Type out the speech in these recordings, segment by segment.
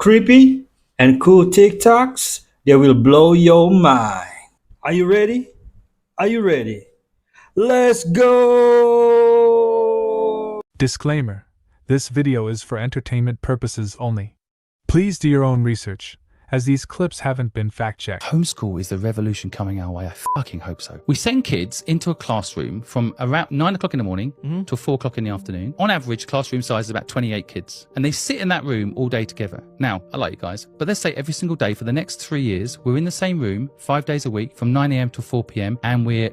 creepy and cool TikToks that will blow your mind. Are you ready? Are you ready? Let's go! Disclaimer: this video is for entertainment purposes only. Please do your own research, as these clips haven't been fact-checked. Homeschool is the revolution coming our way. I fucking hope so. We send kids into a classroom from around 9 o'clock in the morning till 4 o'clock in the afternoon. On average, classroom size is about 28 kids. And they sit in that room all day together. Now, I like you guys, but let's say every single day for the next 3 years, we're in the same room 5 days a week from 9 a.m. to 4 p.m. And we're,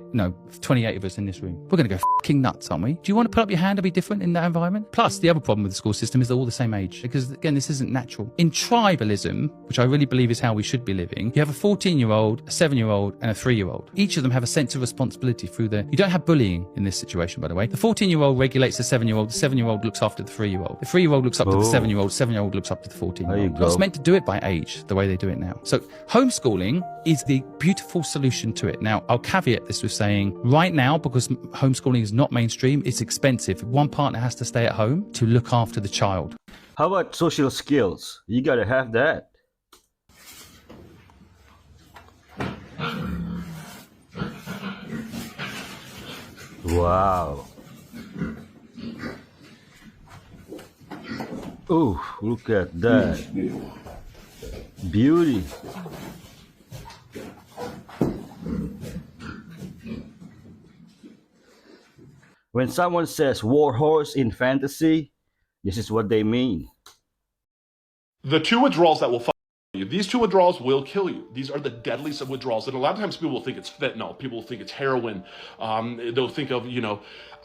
28 of us in this room. We're going to go fucking nuts, aren't we? Do you want to put up your hand to be different in that environment? Plus, the other problem with the school system is they're all the same age. Because, again, this isn't natural. In tribalism, which I really believe is how we should be living, you have a 14-year-old, a 7-year-old, and a 3-year-old. Each of them have a sense of responsibility through you don't have bullying in this situation, by the way. The 14-year-old regulates the 7-year-old, the 7-year-old looks after the 3-year-old. The 3-year-old looks up to the 7-year-old, 7-year-old looks up to the 14-year-old. It's meant to do it by age, the way they do it now. So homeschooling is the beautiful solution to it. Now, I'll caveat this with saying, right now, because homeschooling is not mainstream, it's expensive. One partner has to stay at home to look after the child. How about social skills? You gotta have that. Wow. Oh, look at that. Beauty. When someone says warhorse in fantasy, this is what they mean. The two withdrawals that will follow you, these two withdrawals will kill you. These are the deadliest of withdrawals. And a lot of times people will think it's fentanyl. People will think it's heroin. They'll think of,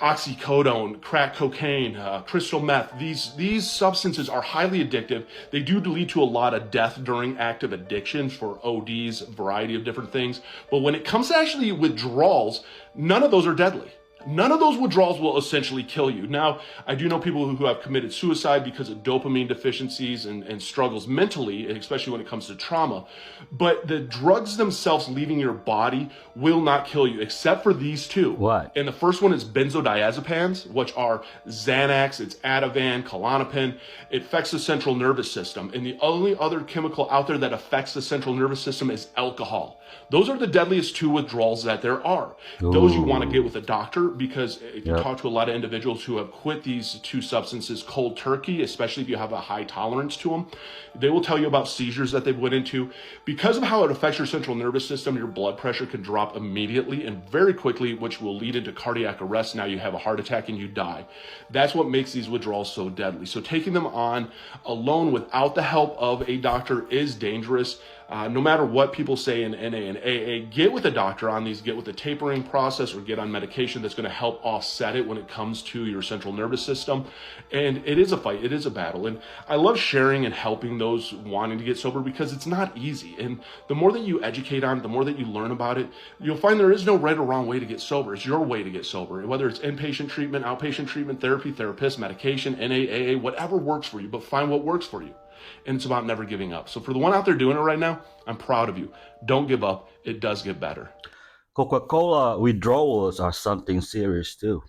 oxycodone, crack cocaine, crystal meth. These substances are highly addictive. They do lead to a lot of death during active addictions for ODs, a variety of different things. But when it comes to actually withdrawals, none of those are deadly. None of those withdrawals will essentially kill you. Now, I do know people who have committed suicide because of dopamine deficiencies and struggles mentally, especially when it comes to trauma. But the drugs themselves leaving your body will not kill you, except for these two. What? And the first one is benzodiazepines, which are Xanax, it's Ativan, Klonopin. It affects the central nervous system. And the only other chemical out there that affects the central nervous system is alcohol. Those are the deadliest two withdrawals that there are. Ooh. Those you want to get with a doctor, because if you talk to a lot of individuals who have quit these two substances cold turkey, especially if you have a high tolerance to them, they will tell you about seizures that they went into. Because of how it affects your central nervous system, your blood pressure can drop immediately and very quickly, which will lead into cardiac arrest. Now you have a heart attack and you die. That's what makes these withdrawals so deadly. So taking them on alone without the help of a doctor is dangerous. No matter what people say in NA and AA, get with a doctor on these, get with a tapering process, or get on medication that's going to help offset it when it comes to your central nervous system. And it is a fight, it is a battle. And I love sharing and helping those wanting to get sober, because it's not easy. And the more that you educate on it, the more that you learn about it, you'll find there is no right or wrong way to get sober. It's your way to get sober, whether it's inpatient treatment, outpatient treatment, therapy, therapist, medication, NA, AA, whatever works for you, but find what works for you. And it's about never giving up. So for the one out there doing it right now, I'm proud of you. Don't give up. It does get better. Coca-Cola withdrawals are something serious too.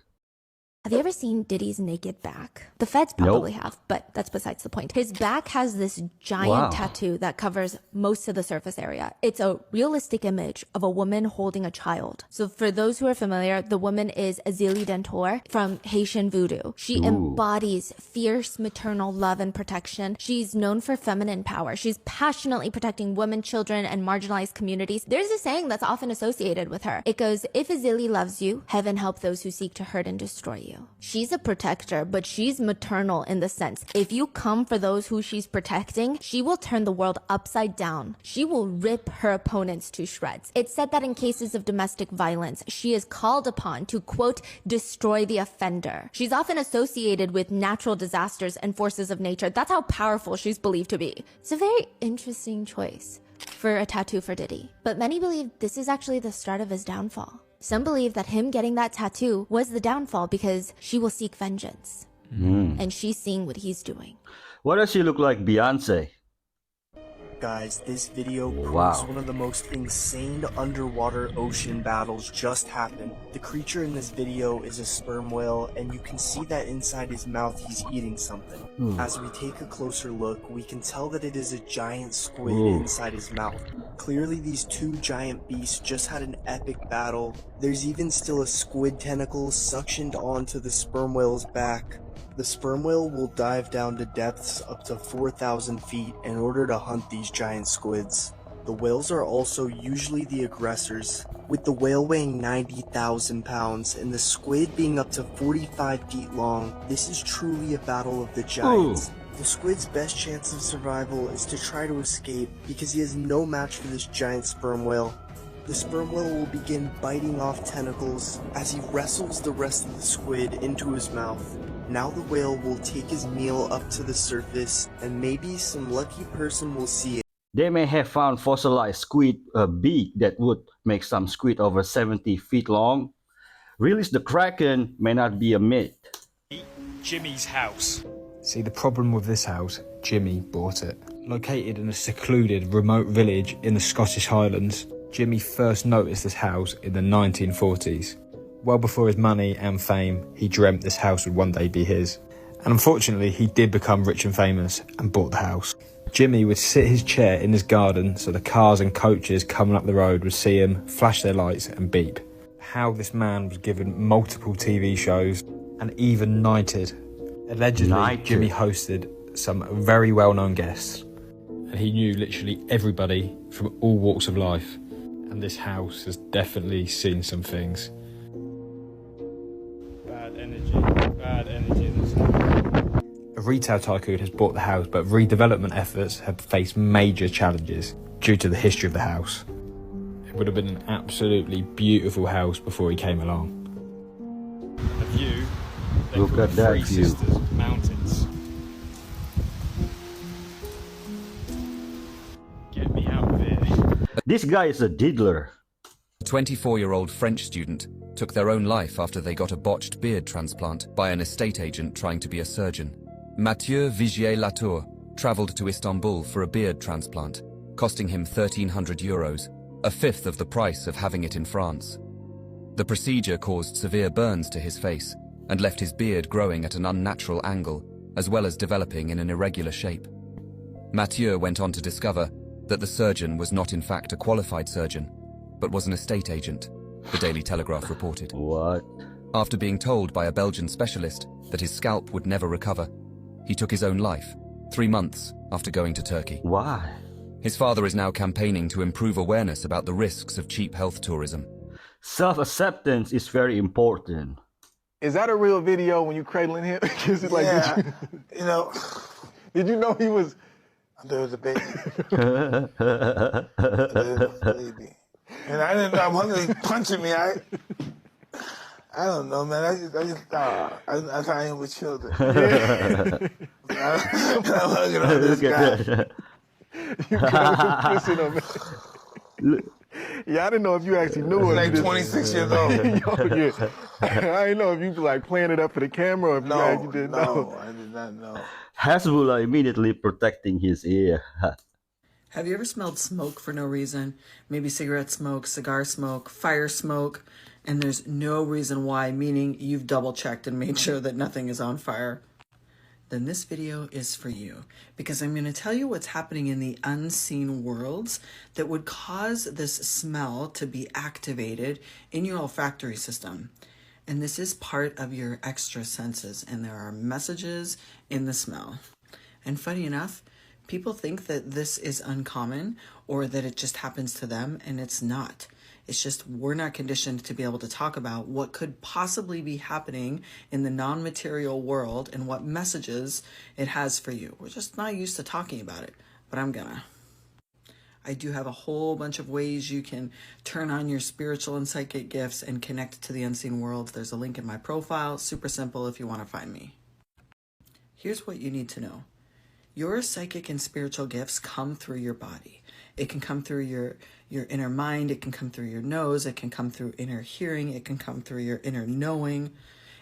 Have you ever seen Diddy's naked back? The feds probably have, but that's besides the point. His back has this giant tattoo that covers most of the surface area. It's a realistic image of a woman holding a child. So for those who are familiar, the woman is Azili Dentor from Haitian voodoo. She embodies fierce maternal love and protection. She's known for feminine power. She's passionately protecting women, children, and marginalized communities. There's a saying that's often associated with her. It goes, "If Azili loves you, heaven help those who seek to hurt and destroy you." She's a protector, but she's maternal in the sense, if you come for those who she's protecting, she will turn the world upside down. She will rip her opponents to shreds. It's said that in cases of domestic violence, she is called upon to, quote, destroy the offender. She's often associated with natural disasters and forces of nature. That's how powerful she's believed to be. It's a very interesting choice for a tattoo for Diddy. But many believe this is actually the start of his downfall. Some believe that him getting that tattoo was the downfall because she will seek vengeance. And she's seeing what he's doing. Why does she look like Beyonce? Guys, this video proves one of the most insane underwater ocean battles just happened. The creature in this video is a sperm whale, and you can see that inside his mouth he's eating something. As we take a closer look, we can tell that it is a giant squid inside his mouth. Clearly these two giant beasts just had an epic battle. There's even still a squid tentacle suctioned onto the sperm whale's back. The sperm whale will dive down to depths up to 4,000 feet in order to hunt these giant squids. The whales are also usually the aggressors, with the whale weighing 90,000 pounds and the squid being up to 45 feet long. This is truly a battle of the giants. The squid's best chance of survival is to try to escape because he has no match for this giant sperm whale. The sperm whale will begin biting off tentacles as he wrestles the rest of the squid into his mouth. Now the whale will take his meal up to the surface, and maybe some lucky person will see it. They may have found fossilized squid beak that would make some squid over 70 feet long. Release the Kraken may not be a myth. Jimmy's house. See, the problem with this house, Jimmy bought it. Located in a secluded, remote village in the Scottish Highlands, Jimmy first noticed this house in the 1940s. Well before his money and fame, he dreamt this house would one day be his. And unfortunately, he did become rich and famous and bought the house. Jimmy would sit his chair in his garden so the cars and coaches coming up the road would see him, flash their lights and beep. How this man was given multiple TV shows and even knighted. Allegedly, Jimmy hosted some very well-known guests. And he knew literally everybody from all walks of life. And this house has definitely seen some things. Bad energy in this house. A retail tycoon has bought the house, but redevelopment efforts have faced major challenges due to the history of the house. It would have been an absolutely beautiful house before he came along. The view. Look at that view. Sisters Mountains. Get me out of here. This guy is a diddler. A 24-year-old French student took their own life after they got a botched beard transplant by an estate agent trying to be a surgeon. Mathieu Vigier-Latour travelled to Istanbul for a beard transplant, costing him 1,300 euros, a fifth of the price of having it in France. The procedure caused severe burns to his face and left his beard growing at an unnatural angle, as well as developing in an irregular shape. Mathieu went on to discover that the surgeon was not in fact a qualified surgeon, but was an estate agent, the Daily Telegraph reported. What? After being told by a Belgian specialist that his scalp would never recover, he took his own life, 3 months after going to Turkey. Why? His father is now campaigning to improve awareness about the risks of cheap health tourism. Self-acceptance is very important. Is that a real video when you cradling him? Is it like, yeah, you know. Did you know he was? There was a baby. There was a baby. And I didn't know, I'm hungry, punching me. I don't know, man. That's how I am with children. Yeah. I'm hugging on this guy. You got him kissing him. Yeah, I didn't know if you actually knew it. Like 26 years old. Yeah. I didn't know if you were like playing it up for the camera or if you actually didn't know. No, I did not know. Hezbollah immediately protecting his ear. Have you ever smelled smoke for no reason? Maybe cigarette smoke, cigar smoke, fire smoke, and there's no reason why, meaning you've double checked and made sure that nothing is on fire? Then this video is for you, because I'm going to tell you what's happening in the unseen worlds that would cause this smell to be activated in your olfactory system. And this is part of your extra senses, and there are messages in the smell. And funny enough, people think that this is uncommon or that it just happens to them, and it's not. It's just we're not conditioned to be able to talk about what could possibly be happening in the non-material world and what messages it has for you. We're just not used to talking about it, but I'm gonna. I do have a whole bunch of ways you can turn on your spiritual and psychic gifts and connect to the unseen world. There's a link in my profile, super simple if you want to find me. Here's what you need to know. Your psychic and spiritual gifts come through your body. It can come through your inner mind. It can come through your nose. It can come through inner hearing. It can come through your inner knowing.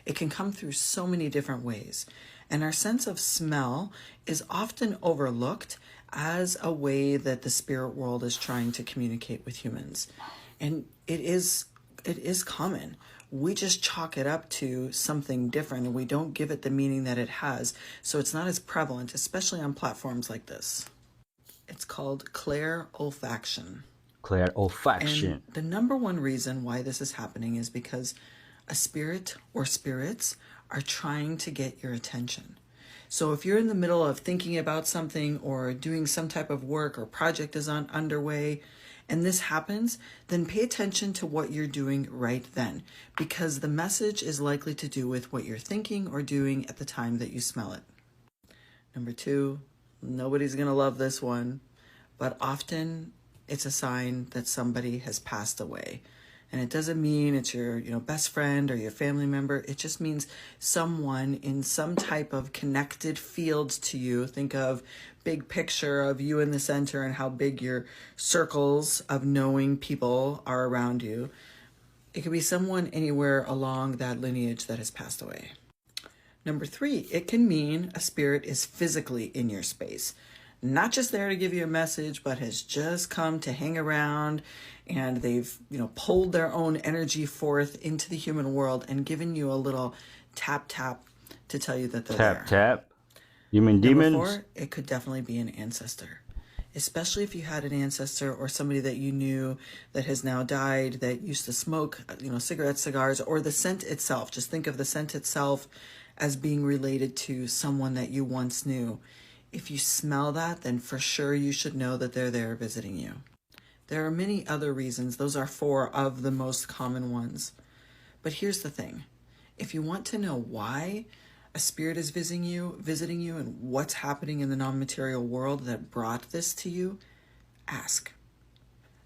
It can come through so many different ways. And our sense of smell is often overlooked as a way that the spirit world is trying to communicate with humans. And it is common. We just chalk it up to something different and we don't give it the meaning that it has. So it's not as prevalent, especially on platforms like this. It's called clairolfaction. Clairolfaction. And the number one reason why this is happening is because a spirit or spirits are trying to get your attention. So if you're in the middle of thinking about something or doing some type of work or project is underway, and this happens, then pay attention to what you're doing right then, because the message is likely to do with what you're thinking or doing at the time that you smell it. Number two, nobody's going to love this one, but often it's a sign that somebody has passed away. And it doesn't mean it's your best friend or your family member. It just means someone in some type of connected field to you. Think of big picture of you in the center and how big your circles of knowing people are around you. It could be someone anywhere along that lineage that has passed away. Number three, it can mean a spirit is physically in your space. Not just there to give you a message, but has just come to hang around, and they've, pulled their own energy forth into the human world and given you a little tap to tell you that they're there. Tap. You mean demons? Number four, it could definitely be an ancestor. Especially if you had an ancestor or somebody that you knew that has now died, that used to smoke, cigarettes, cigars, or the scent itself. Just think of the scent itself as being related to someone that you once knew. If you smell that, then for sure you should know that they're there visiting you. There are many other reasons. Those are four of the most common ones. But here's the thing. If you want to know why a spirit is visiting you and what's happening in the non-material world that brought this to you, ask.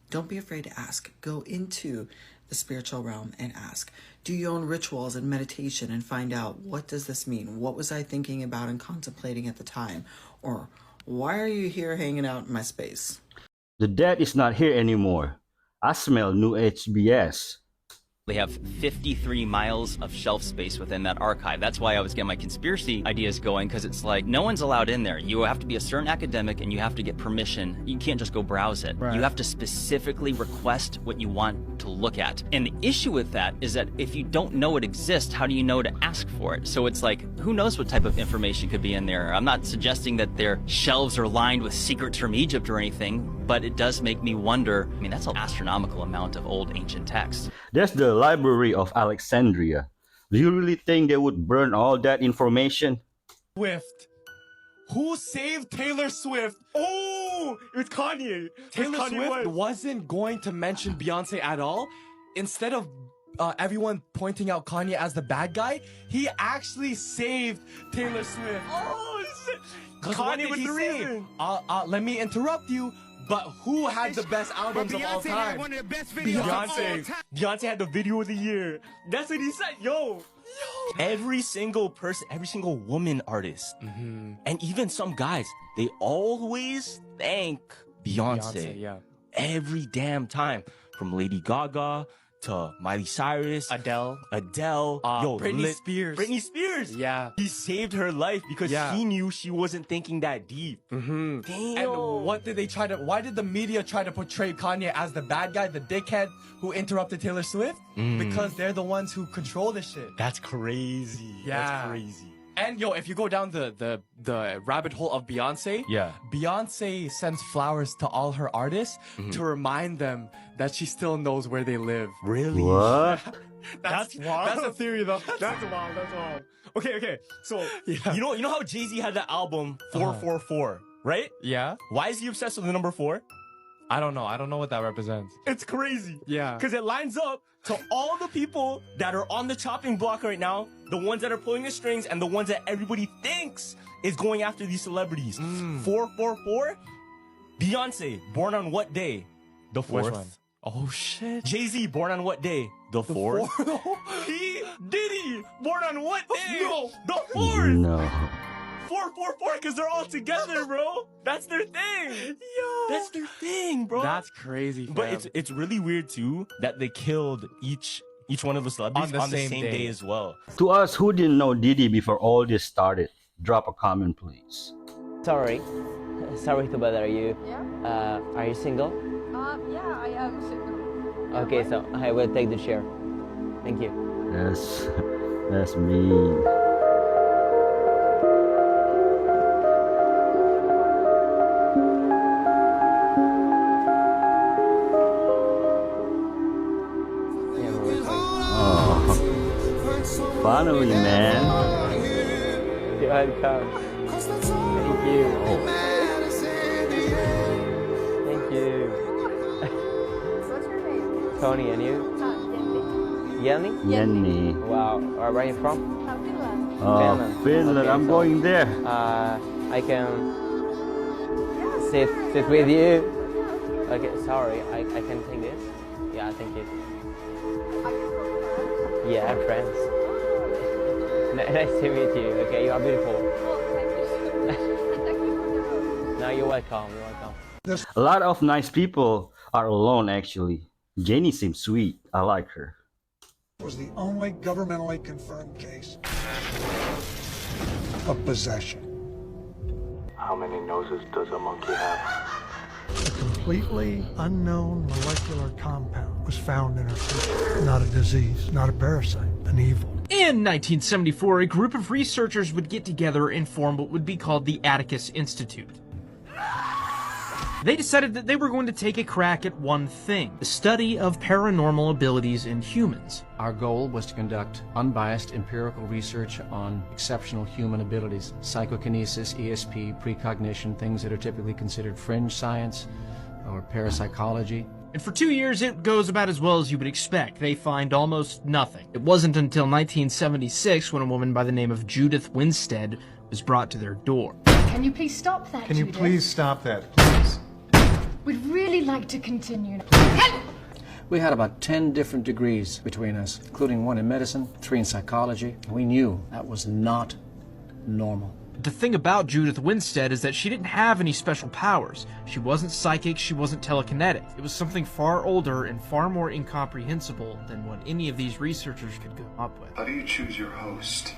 Don't be afraid to ask. Go into the spiritual realm and ask. Do your own rituals and meditation and find out, what does this mean? What was I thinking about and contemplating at the time? Or why are you here hanging out in my space? The dead is not here anymore. I smell new HBS. They have 53 miles of shelf space within that archive. That's why I was getting my conspiracy ideas going, because it's like, no one's allowed in there. You have to be a certain academic and you have to get permission. You can't just go browse it. Right. You have to specifically request what you want to look at. And the issue with that is that if you don't know it exists, how do you know to ask for it? So it's like, who knows what type of information could be in there? I'm not suggesting that their shelves are lined with secrets from Egypt or anything, but it does make me wonder. I mean, that's an astronomical amount of old ancient text. There's the Library of Alexandria. Do you really think they would burn all that information? Swift. Who saved Taylor Swift? Oh, it's Kanye. Taylor Swift wasn't going to mention Beyonce at all. Instead of everyone pointing out Kanye as the bad guy, he actually saved Taylor Swift. Oh, shit. Kanye was the reason. Let me interrupt you. But who had the best albums of all time? Had one of the best videos of all time. Beyonce had the video of the year. That's what he said. Yo. Every single person, every single woman artist, and even some guys, they always thank Beyonce. Yeah. Every damn time. From Lady Gaga to Miley Cyrus, Adele, Britney Spears. Yeah, he saved her life because he knew she wasn't thinking that deep. Damn. And why did the media try to portray Kanye as the bad guy, the dickhead who interrupted Taylor Swift? Because they're the ones who control this shit. That's crazy. Yeah, that's crazy. And if you go down the rabbit hole of Beyonce, Beyonce sends flowers to all her artists to remind them that she still knows where they live. Really? What? That's wild. That's a theory, though. That's wild. Okay. So you know how Jay-Z had that album 444, right? Yeah. Why is he obsessed with the number 4? I don't know. I don't know what that represents. It's crazy. Yeah. Because it lines up to all the people that are on the chopping block right now, the ones that are pulling the strings, and the ones that everybody thinks is going after these celebrities. 444, Beyonce, born on what day? The 4th. Oh, shit. Jay-Z, born on what day? The 4th. Diddy, born on what day? No. The 4th. No. 444, because they're all together, bro. That's their thing. Yo. That's their thing, bro. That's crazy, fam. But it's really weird, too, that they killed each one of the celebrities on the same day as well. To us who didn't know Diddy before all this started, drop a comment, please. Sorry to bother you. Yeah? Are you single? Yeah, I am single. Okay, so I will take the chair. Thank you. That's me. Finally, man. You're welcome. Thank you. Thank you. What's your name? Tony, and you? Yenny? Yenny. Wow. Where are you from? Finland. Finland. Okay, I'm so, going there. I can sit with you. Okay, sorry. I can take this. Yeah, thank you. Yeah, friends. Nice to meet you. Okay, you are beautiful. No, you're welcome. You're welcome. A lot of nice people are alone, actually. Jenny seems sweet. I like her. Was the only governmentally confirmed case of possession. How many noses does a monkey have? A completely unknown molecular compound was found in her food. Not a disease, not a parasite, an evil. In 1974, a group of researchers would get together and form what would be called the Atticus Institute. They decided that they were going to take a crack at one thing, the study of paranormal abilities in humans. Our goal was to conduct unbiased empirical research on exceptional human abilities, psychokinesis, ESP, precognition, things that are typically considered fringe science or parapsychology. And for 2 years, it goes about as well as you would expect. They find almost nothing. It wasn't until 1976 when a woman by the name of Judith Winstead was brought to their door. Can you please stop that, Can you Judith? please stop that, please? We'd really like to continue. We had about 10 different degrees between us, including 1 in medicine, 3 in psychology. We knew that was not normal. The thing about Judith Winstead is that she didn't have any special powers. She wasn't psychic, she wasn't telekinetic. It was something far older and far more incomprehensible than what any of these researchers could come up with. How do you choose your host?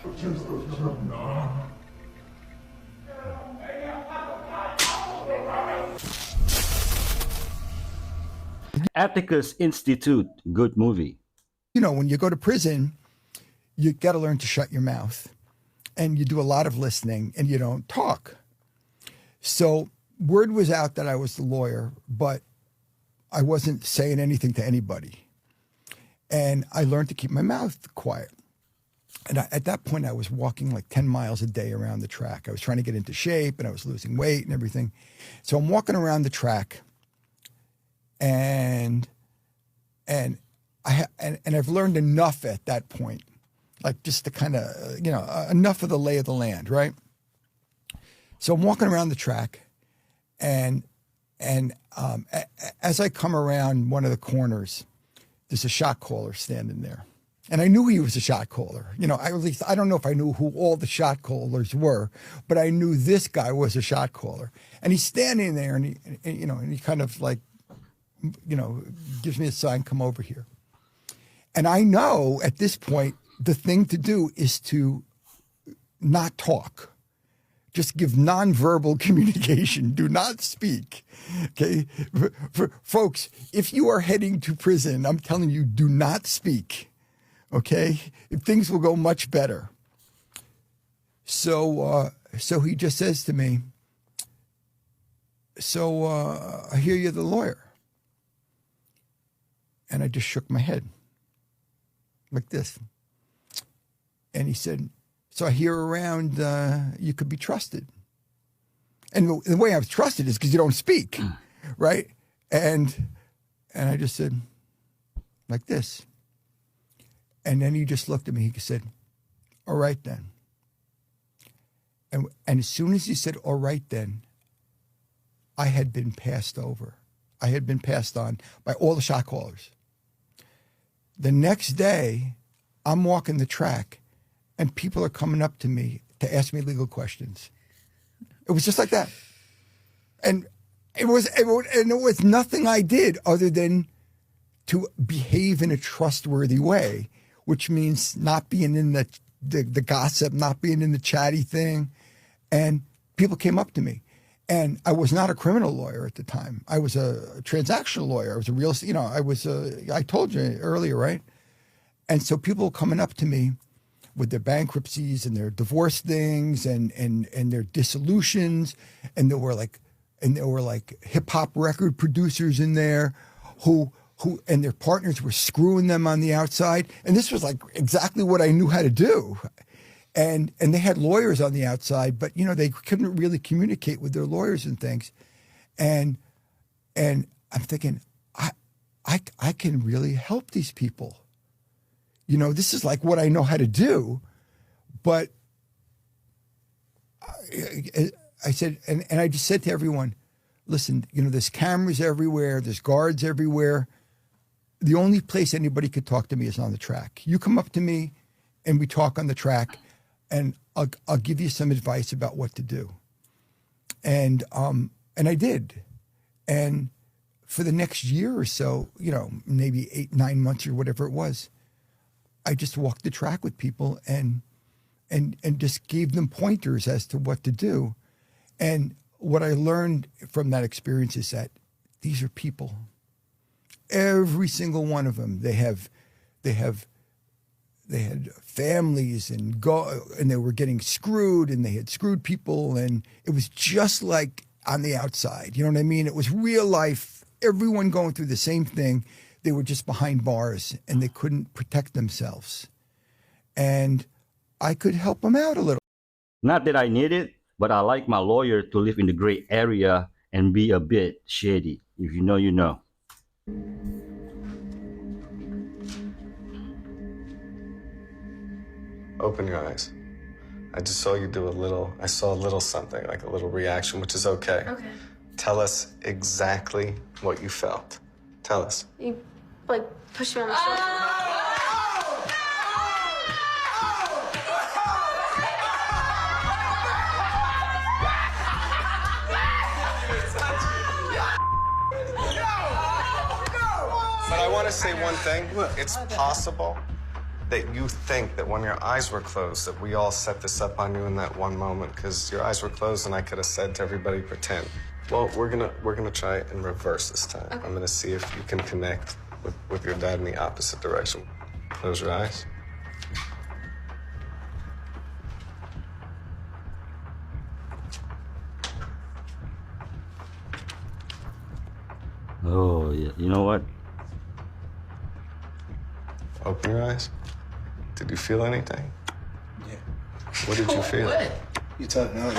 Atticus Institute. Good movie. You know, when you go to prison, you got to learn to shut your mouth. And you do a lot of listening and you don't talk. So word was out that I was the lawyer, but I wasn't saying anything to anybody. And I learned to keep my mouth quiet. And at that point, I was walking like 10 miles a day around the track. I was trying to get into shape and I was losing weight and everything. So I'm walking around the track and I've learned enough at that point. Like just to kind of, you know, enough of the lay of the land, right? So I'm walking around the track, and as I come around one of the corners, there's a shot caller standing there, and I knew he was a shot caller. You know, at least I don't know if I knew who all the shot callers were, but I knew this guy was a shot caller, and he's standing there, and he kind of like, you know, gives me a sign, come over here, and I know at this point. The thing to do is to not talk. Just give nonverbal communication. Do not speak. Okay? Folks, if you are heading to prison, I'm telling you, do not speak. Okay? Things will go much better. So he just says to me, I hear you're the lawyer. And I just shook my head like this. And he said, so I hear around you could be trusted. And the way I was trusted is because you don't speak, right? And I just said, like this. And then he just looked at me. He said, all right then. And as soon as he said, all right then, I had been passed over. I had been passed on by all the shot callers. The next day, I'm walking the track. And people are coming up to me to ask me legal questions. It was just like that. And it was nothing I did other than to behave in a trustworthy way, which means not being in the gossip, not being in the chatty thing, And people came up to me. And I was not a criminal lawyer at the time. I was a transactional lawyer. I was a real, I told you earlier, right? And so people coming up to me with their bankruptcies and their divorce things and their dissolutions. And there were like hip hop record producers in there who and their partners were screwing them on the outside. And this was like exactly what I knew how to do. And they had lawyers on the outside, but they couldn't really communicate with their lawyers and things. And I'm thinking, I can really help these people. This is like what I know how to do. But I said, and I just said to everyone, listen, there's cameras everywhere, there's guards everywhere. The only place anybody could talk to me is on the track. You come up to me and we talk on the track. And I'll give you some advice about what to do. And I did. And for the next year or so, maybe 8-9 months or whatever it was, I just walked the track with people and just gave them pointers as to what to do. And what I learned from that experience is that these are people. Every single one of them, they had families and they were getting screwed and they had screwed people, and it was just like on the outside. You know what I mean? It was real life, everyone going through the same thing. They were just behind bars and they couldn't protect themselves. And I could help them out a little. Not that I need it, but I like my lawyer to live in the gray area and be a bit shady. If you know, you know. Open your eyes. I just saw you do I saw a little something, like a little reaction, which is okay. Okay. Tell us exactly what you felt. Tell us. You, pushed me on the shoulder. But I want to say one thing. It's possible that you think that when your eyes were closed, that we all set this up on you in that one moment, because your eyes were closed and I could have said to everybody, pretend. Well, we're gonna try it in reverse this time. Okay. I'm gonna see if you can connect with your dad in the opposite direction. Close your eyes. Oh, yeah. You know what? Open your eyes. Did you feel anything? Yeah. What did you feel? What? You tough now.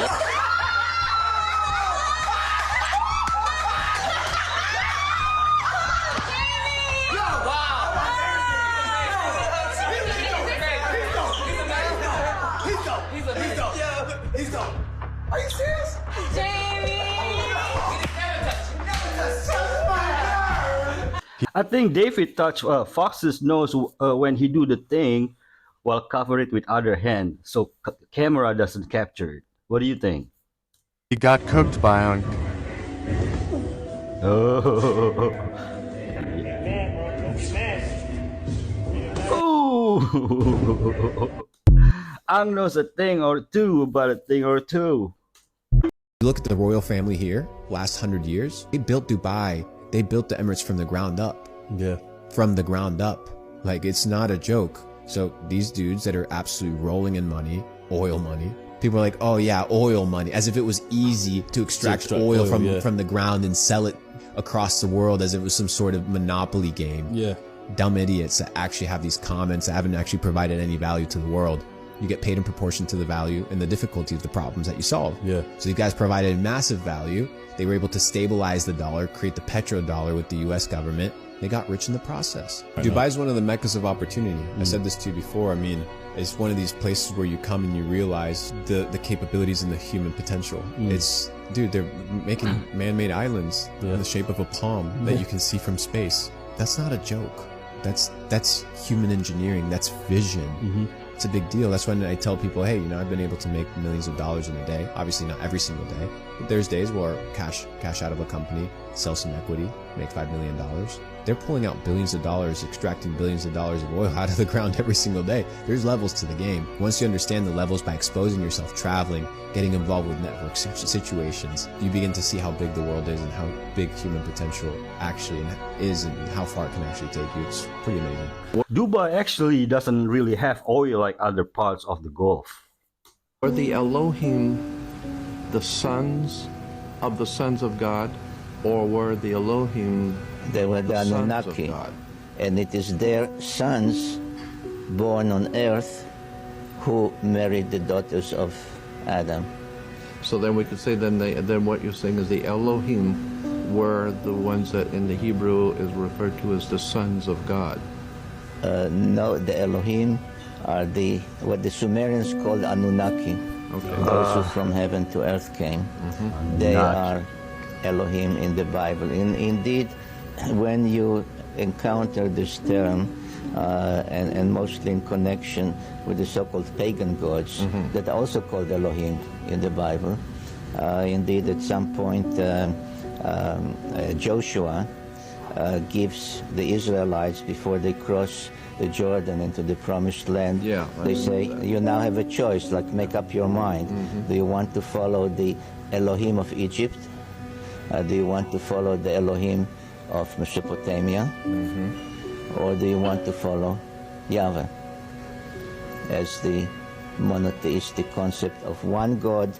He's dope. Are you serious? I think David touched Fox's nose when he do the thing while cover it with other hand, so camera doesn't capture it. What do you think? He got cooked by on. Oh. Oh. Ang knows a thing or two about a thing or two. You look at the royal family here, last 100 years, they built Dubai. They built the Emirates from the ground up. Yeah. From the ground up. Like, it's not a joke. So these dudes that are absolutely rolling in money, oil money, people are like, oh yeah, oil money, as if it was easy to extract oil from the ground and sell it across the world as if it was some sort of monopoly game. Yeah. Dumb idiots that actually have these comments that haven't actually provided any value to the world. You get paid in proportion to the value and the difficulty of the problems that you solve. Yeah. So these guys provided massive value. They were able to stabilize the dollar, create the petrodollar with the US government. They got rich in the process. Dubai is one of the meccas of opportunity. I said this to you before. I mean, it's one of these places where you come and you realize the capabilities and the human potential. It's, dude, they're making man-made islands in the shape of a palm that you can see from space. That's not a joke. That's human engineering. That's vision. It's a big deal. That's when I tell people, hey, I've been able to make millions of dollars in a day. Obviously not every single day. There's days where cash out of a company, sell some equity, make $5 million. They're pulling out billions of dollars, extracting billions of dollars of oil out of the ground every single day. There's levels to the game. Once you understand the levels by exposing yourself, traveling, getting involved with network situations, you begin to see how big the world is and how big human potential actually is and how far it can actually take you. It's pretty amazing. Dubai actually doesn't really have oil like other parts of the Gulf. Are the Elohim the sons of God, or were the Elohim they were the Anunnaki, and it is their sons born on earth who married the daughters of Adam. So then we could say then what you're saying is the Elohim were the ones that in the Hebrew is referred to as the sons of God. No, the Elohim are what the Sumerians called Anunnaki. Okay. Those who from heaven to earth came. They are Elohim in the Bible. Indeed, when you encounter this term, and mostly in connection with the so-called pagan gods that are also called Elohim in the Bible, indeed at some point Joshua gives the Israelites, before they cross the Jordan into the promised land, they say, you now have a choice, like make up your mind. Do you want to follow the Elohim of Egypt? Do you want to follow the Elohim of Mesopotamia? Or do you want to follow Yahweh as the monotheistic concept of one God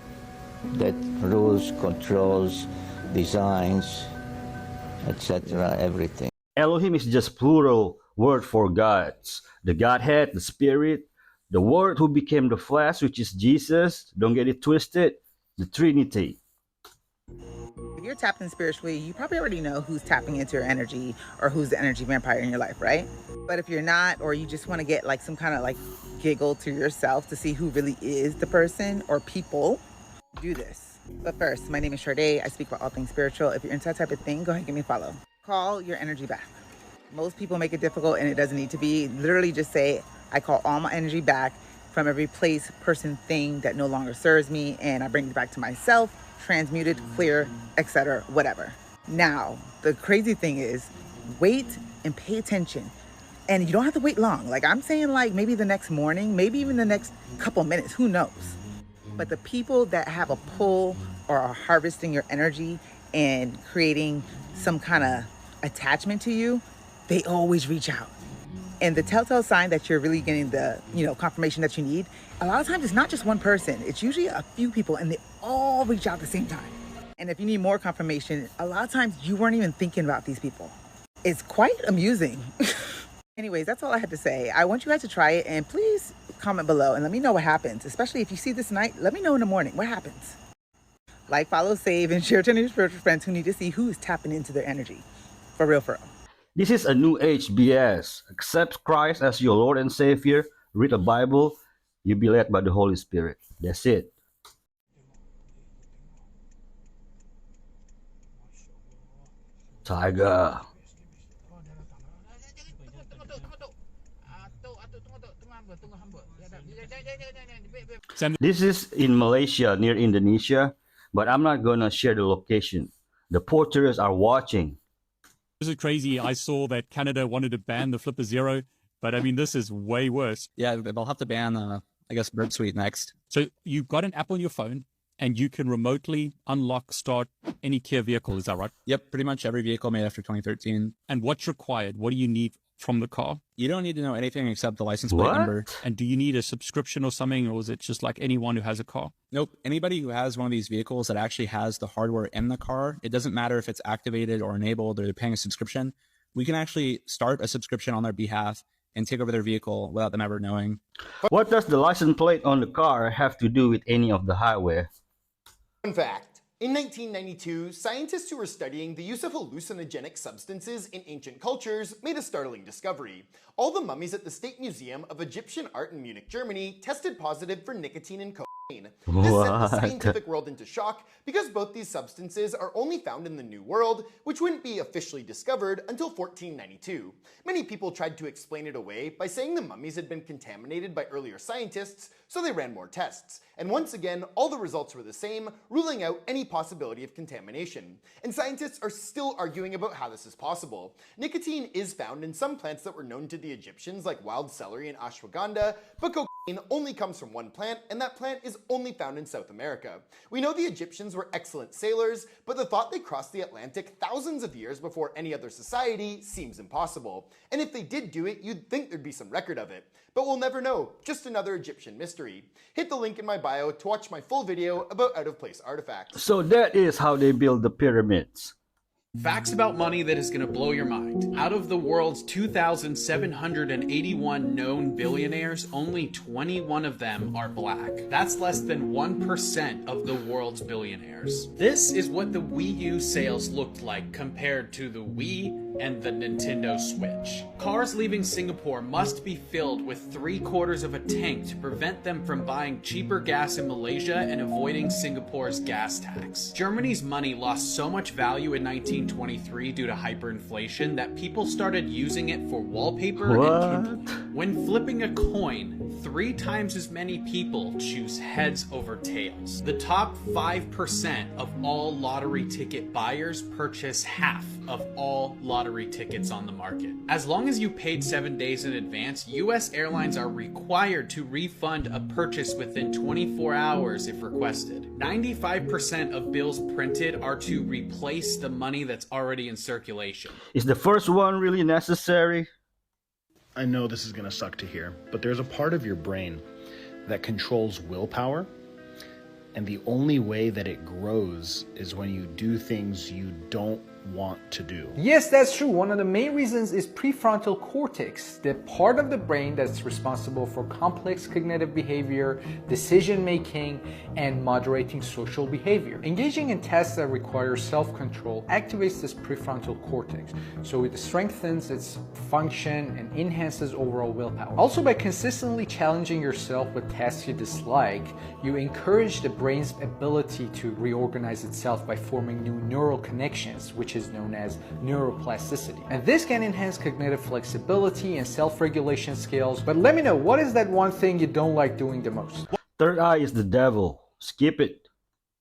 that rules, controls, designs, etc., everything? Elohim is just plural word for gods. The Godhead, the Spirit, the Word who became the flesh, which is Jesus. Don't get it twisted. The Trinity. If you're tapping spiritually, you probably already know who's tapping into your energy or who's the energy vampire in your life, right? But if you're not, or you just want to get like some kind of like giggle to yourself to see who really is the person or people, do this. But first, my name is Sade. I speak about all things spiritual. If you're into that type of thing, go ahead and give me a follow. Call your energy back. Most people make it difficult, and it doesn't need to be. Literally just say, I call all my energy back from every place, person, thing that no longer serves me, and I bring it back to myself, transmuted, clear, etc., whatever. Now, the crazy thing is, wait and pay attention. And you don't have to wait long. Like I'm saying, like maybe the next morning, maybe even the next couple minutes, who knows? But the people that have a pull or are harvesting your energy and creating some kind of attachment to you, they always reach out. And the telltale sign that you're really getting the, confirmation that you need, a lot of times it's not just one person. It's usually a few people, and they all reach out at the same time. And if you need more confirmation, a lot of times you weren't even thinking about these people. It's quite amusing. Anyways, that's all I had to say. I want you guys to try it, and please comment below and let me know what happens. Especially if you see this tonight, let me know in the morning what happens. Like, follow, save, and share to your spiritual friends who need to see who's tapping into their energy. For real, for real. This is a new age BS. Accept Christ as your Lord and Savior. Read the Bible. You'll be led by the Holy Spirit. That's it. Tiger. This is in Malaysia, near Indonesia, but I'm not gonna share the location. The porters are watching. This is crazy. I saw that Canada wanted to ban the Flipper Zero, but I mean, this is way worse. Yeah, they'll have to ban, I guess, Burp Suite next. So you've got an app on your phone, and you can remotely unlock, start any Kia vehicle. Is that right? Yep, pretty much every vehicle made after 2013. And what's required? What do you need from the car? You don't need to know anything except the license plate number. And do you need a subscription or something, or is it just like anyone who has a car? Nope. Anybody who has one of these vehicles that actually has the hardware in the car, it doesn't matter if it's activated or enabled or they're paying a subscription. We can actually start a subscription on their behalf and take over their vehicle without them ever knowing. What does the license plate on the car have to do with any of the highway? Fun fact. In 1992, scientists who were studying the use of hallucinogenic substances in ancient cultures made a startling discovery. All the mummies at the State Museum of Egyptian Art in Munich, Germany tested positive for nicotine and cocaine. This sent the What? scientific world into shock because both these substances are only found in the New World, which wouldn't be officially discovered until 1492. Many people tried to explain it away by saying the mummies had been contaminated by earlier scientists, so they ran more tests. And once again, all the results were the same, ruling out any possibility of contamination. And scientists are still arguing about how this is possible. Nicotine is found in some plants that were known to the Egyptians, like wild celery and ashwagandha, but cocaine only comes from one plant, and that plant is only found in South America. We know the Egyptians were excellent sailors, but the thought they crossed the Atlantic thousands of years before any other society seems impossible. And if they did do it, you'd think there'd be some record of it. But we'll never know, just another Egyptian mystery. Hit the link in my bio to watch my full video about out-of-place artifacts. So that is how they build the pyramids. Facts about money that is going to blow your mind. Out of the world's 2,781 known billionaires, only 21 of them are black. That's less than 1% of the world's billionaires. This is what the Wii U sales looked like compared to the Wii and the Nintendo Switch. Cars leaving Singapore must be filled with 3/4 of a tank to prevent them from buying cheaper gas in Malaysia and avoiding Singapore's gas tax. Germany's money lost so much value in 1923 due to hyperinflation that people started using it for wallpaper and kindling. When flipping a coin, 3 times as many people choose heads over tails. The top 5% of all lottery ticket buyers purchase half of all lottery tickets on the market. As long as you paid 7 days in advance, US airlines are required to refund a purchase within 24 hours if requested. 95% of bills printed are to replace the money that's already in circulation. Is the first one really necessary? I know this is going to suck to hear, but there's a part of your brain that controls willpower, and the only way that it grows is when you do things you don't want to do. Yes, that's true. One of the main reasons is prefrontal cortex, the part of the brain that's responsible for complex cognitive behavior, decision making, and moderating social behavior. Engaging in tasks that require self-control activates this prefrontal cortex, so it strengthens its function and enhances overall willpower. Also, by consistently challenging yourself with tasks you dislike, you encourage the brain's ability to reorganize itself by forming new neural connections, which is known as neuroplasticity. And this can enhance cognitive flexibility and self-regulation skills. But let me know, what is that one thing you don't like doing the most? Third eye is the devil. Skip it.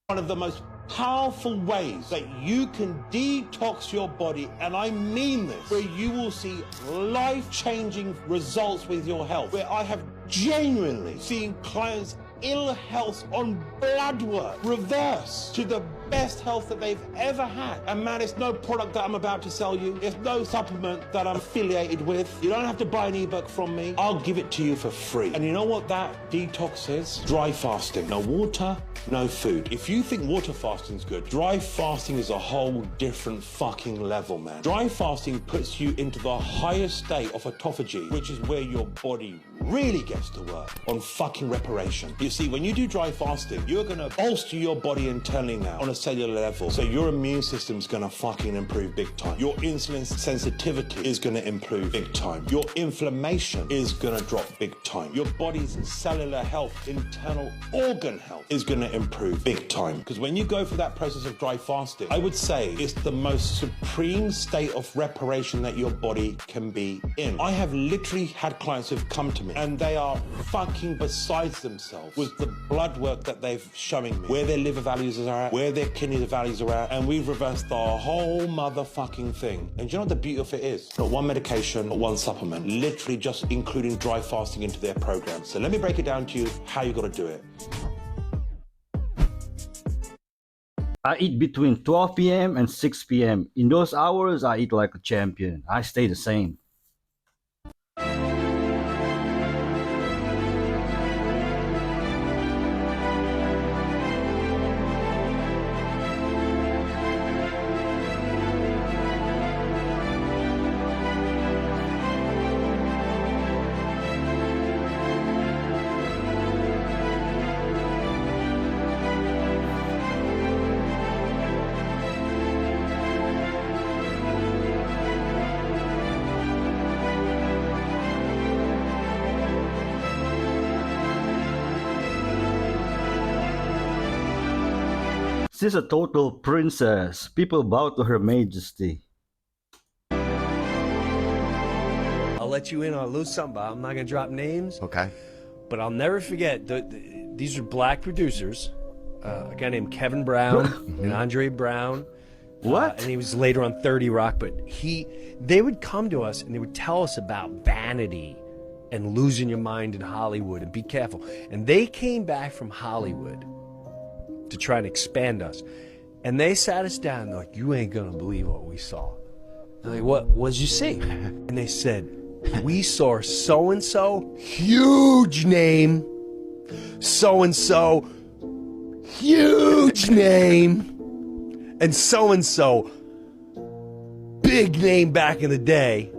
One of the most powerful ways that you can detox your body, and I mean this, where you will see life-changing results with your health, where I have genuinely seen clients ill health on blood work reverse to the best health that they've ever had. And man, it's no product that I'm about to sell you. It's no supplement that I'm affiliated with. You don't have to buy an ebook from me. I'll give it to you for free. And you know what that detox is? Dry fasting. No water, no food. If you think water fasting's good, dry fasting is a whole different fucking level, man. Dry fasting puts you into the highest state of autophagy, which is where your body really gets to work on fucking reparation. You see, when you do dry fasting, you're gonna bolster your body internally now on a cellular level. So your immune system's gonna fucking improve big time. Your insulin sensitivity is gonna improve big time. Your inflammation is gonna drop big time. Your body's cellular health, internal organ health is gonna improve big time. Because when you go through that process of dry fasting, I would say it's the most supreme state of reparation that your body can be in. I have literally had clients who've come to me and they are fucking besides themselves with the blood work that they've showing me, where their liver values are at, where their kidney values are at, and we've reversed the whole motherfucking thing. And do you know what the beauty of it is? Not one medication, not one supplement, literally just including dry fasting into their program. So let me break it down to you how you gotta do it. I eat between 12 p.m. and 6 p.m. In those hours, I eat like a champion. I stay the same. She's a total princess. People bow to her majesty. I'll let you in on a little something, but I'm not going to drop names. Okay. But I'll never forget, these are black producers. A guy named Kevin Brown and Andre Brown. What? And he was later on 30 Rock, but they would come to us and they would tell us about vanity and losing your mind in Hollywood and be careful. And they came back from Hollywood to try and expand us. And they sat us down and they're like, you ain't gonna believe what we saw. They're like, what did you see? And they said, we saw so-and-so, huge name, so-and-so, huge name, and so-and-so, big name back in the day,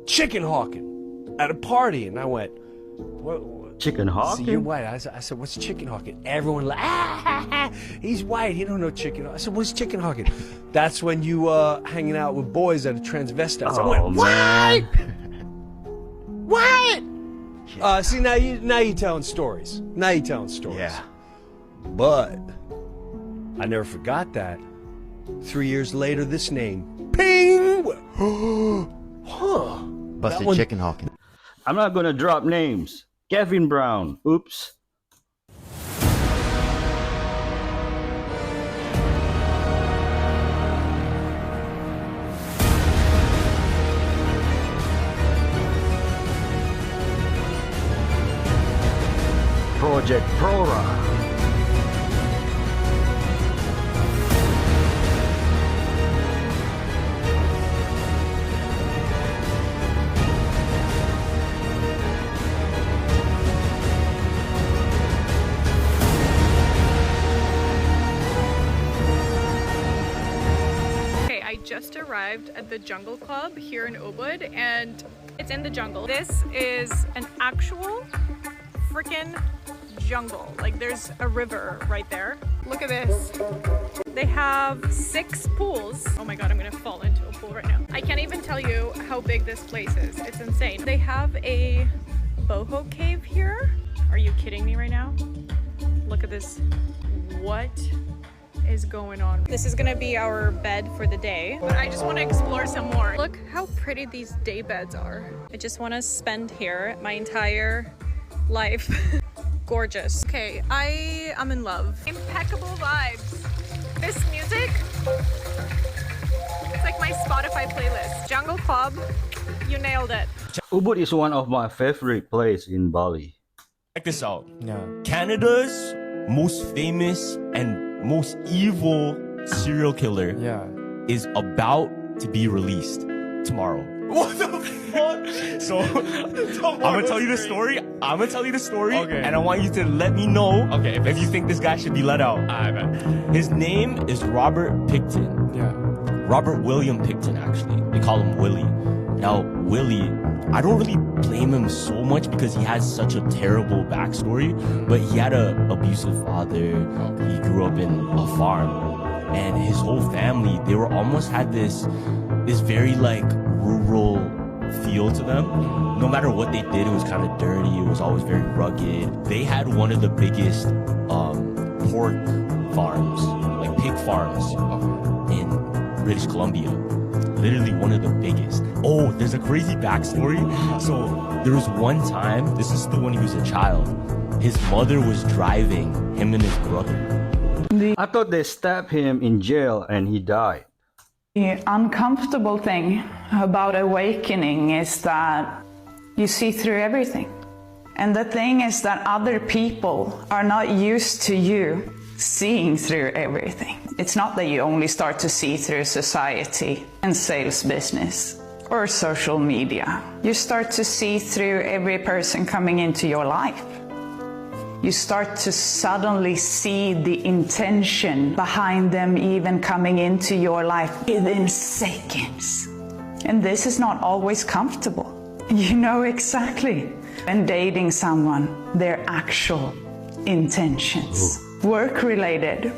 chicken hawking at a party. And I went, what? Chicken hawking? So you're white. I said, what's chicken hawking? Everyone like, he's white. He don't know chicken hawking. I said, what's chicken hawking? That's when you hanging out with boys that are transvestites. I went, what? What? See, now you telling stories. Now you telling stories. Yeah. But I never forgot that. 3 years later, this name, ping. Huh? Busted chicken hawking. I'm not gonna drop names. Kevin Brown. Oops. Project Prora. Just arrived at the Jungle Club here in Ubud, and it's in the jungle. This is an actual freaking jungle. Like, there's a river right there. Look at this. They have 6 pools. Oh my god, I'm gonna fall into a pool right now. I can't even tell you how big this place is. It's insane. They have a boho cave here. Are you kidding me right now? Look at this. What is going on? This is gonna be our bed for the day, but I just want to explore some more. Look how pretty these day beds are. I just want to spend here my entire life. Gorgeous. Okay, I am in love. Impeccable vibes. This music, it's like my Spotify playlist. Jungle Club, you nailed it. Ubud is one of my favorite places in Bali. Check this out. Canada's most famous and most evil serial killer is about to be released tomorrow. What the fuck? So I'm gonna tell you the story. Okay. And I want you to let me know if you think this guy should be let out. His name is Robert Picton. Yeah. Robert William Picton, actually. They call him Willie. Now, Willie, I don't really blame him so much because he has such a terrible backstory, but he had an abusive father. He grew up in a farm, and his whole family, they were almost had this very like rural feel to them. No matter what they did, it was kind of dirty. It was always very rugged. They had one of the biggest pork farms, like pig farms in British Columbia. Literally one of the biggest. Oh, there's a crazy backstory. So there was one time, this is still when he was a child, his mother was driving him and his brother. I thought they stabbed him in jail and he died. The uncomfortable thing about awakening is that you see through everything. And the thing is that other people are not used to you seeing through everything. It's not that you only start to see through society and sales business or social media. You start to see through every person coming into your life. You start to suddenly see the intention behind them even coming into your life within seconds. And this is not always comfortable. You know exactly when dating someone, their actual intentions. Work-related,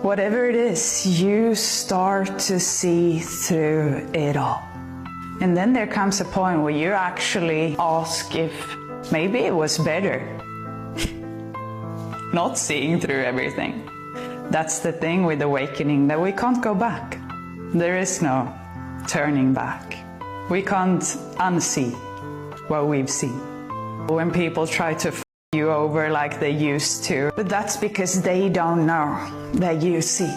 whatever it is, you start to see through it all. And then there comes a point where you actually ask if maybe it was better not seeing through everything. That's the thing with awakening, that we can't go back. There is no turning back. We can't unsee what we've seen. When people try to f you over like they used to, but that's because they don't know that you see.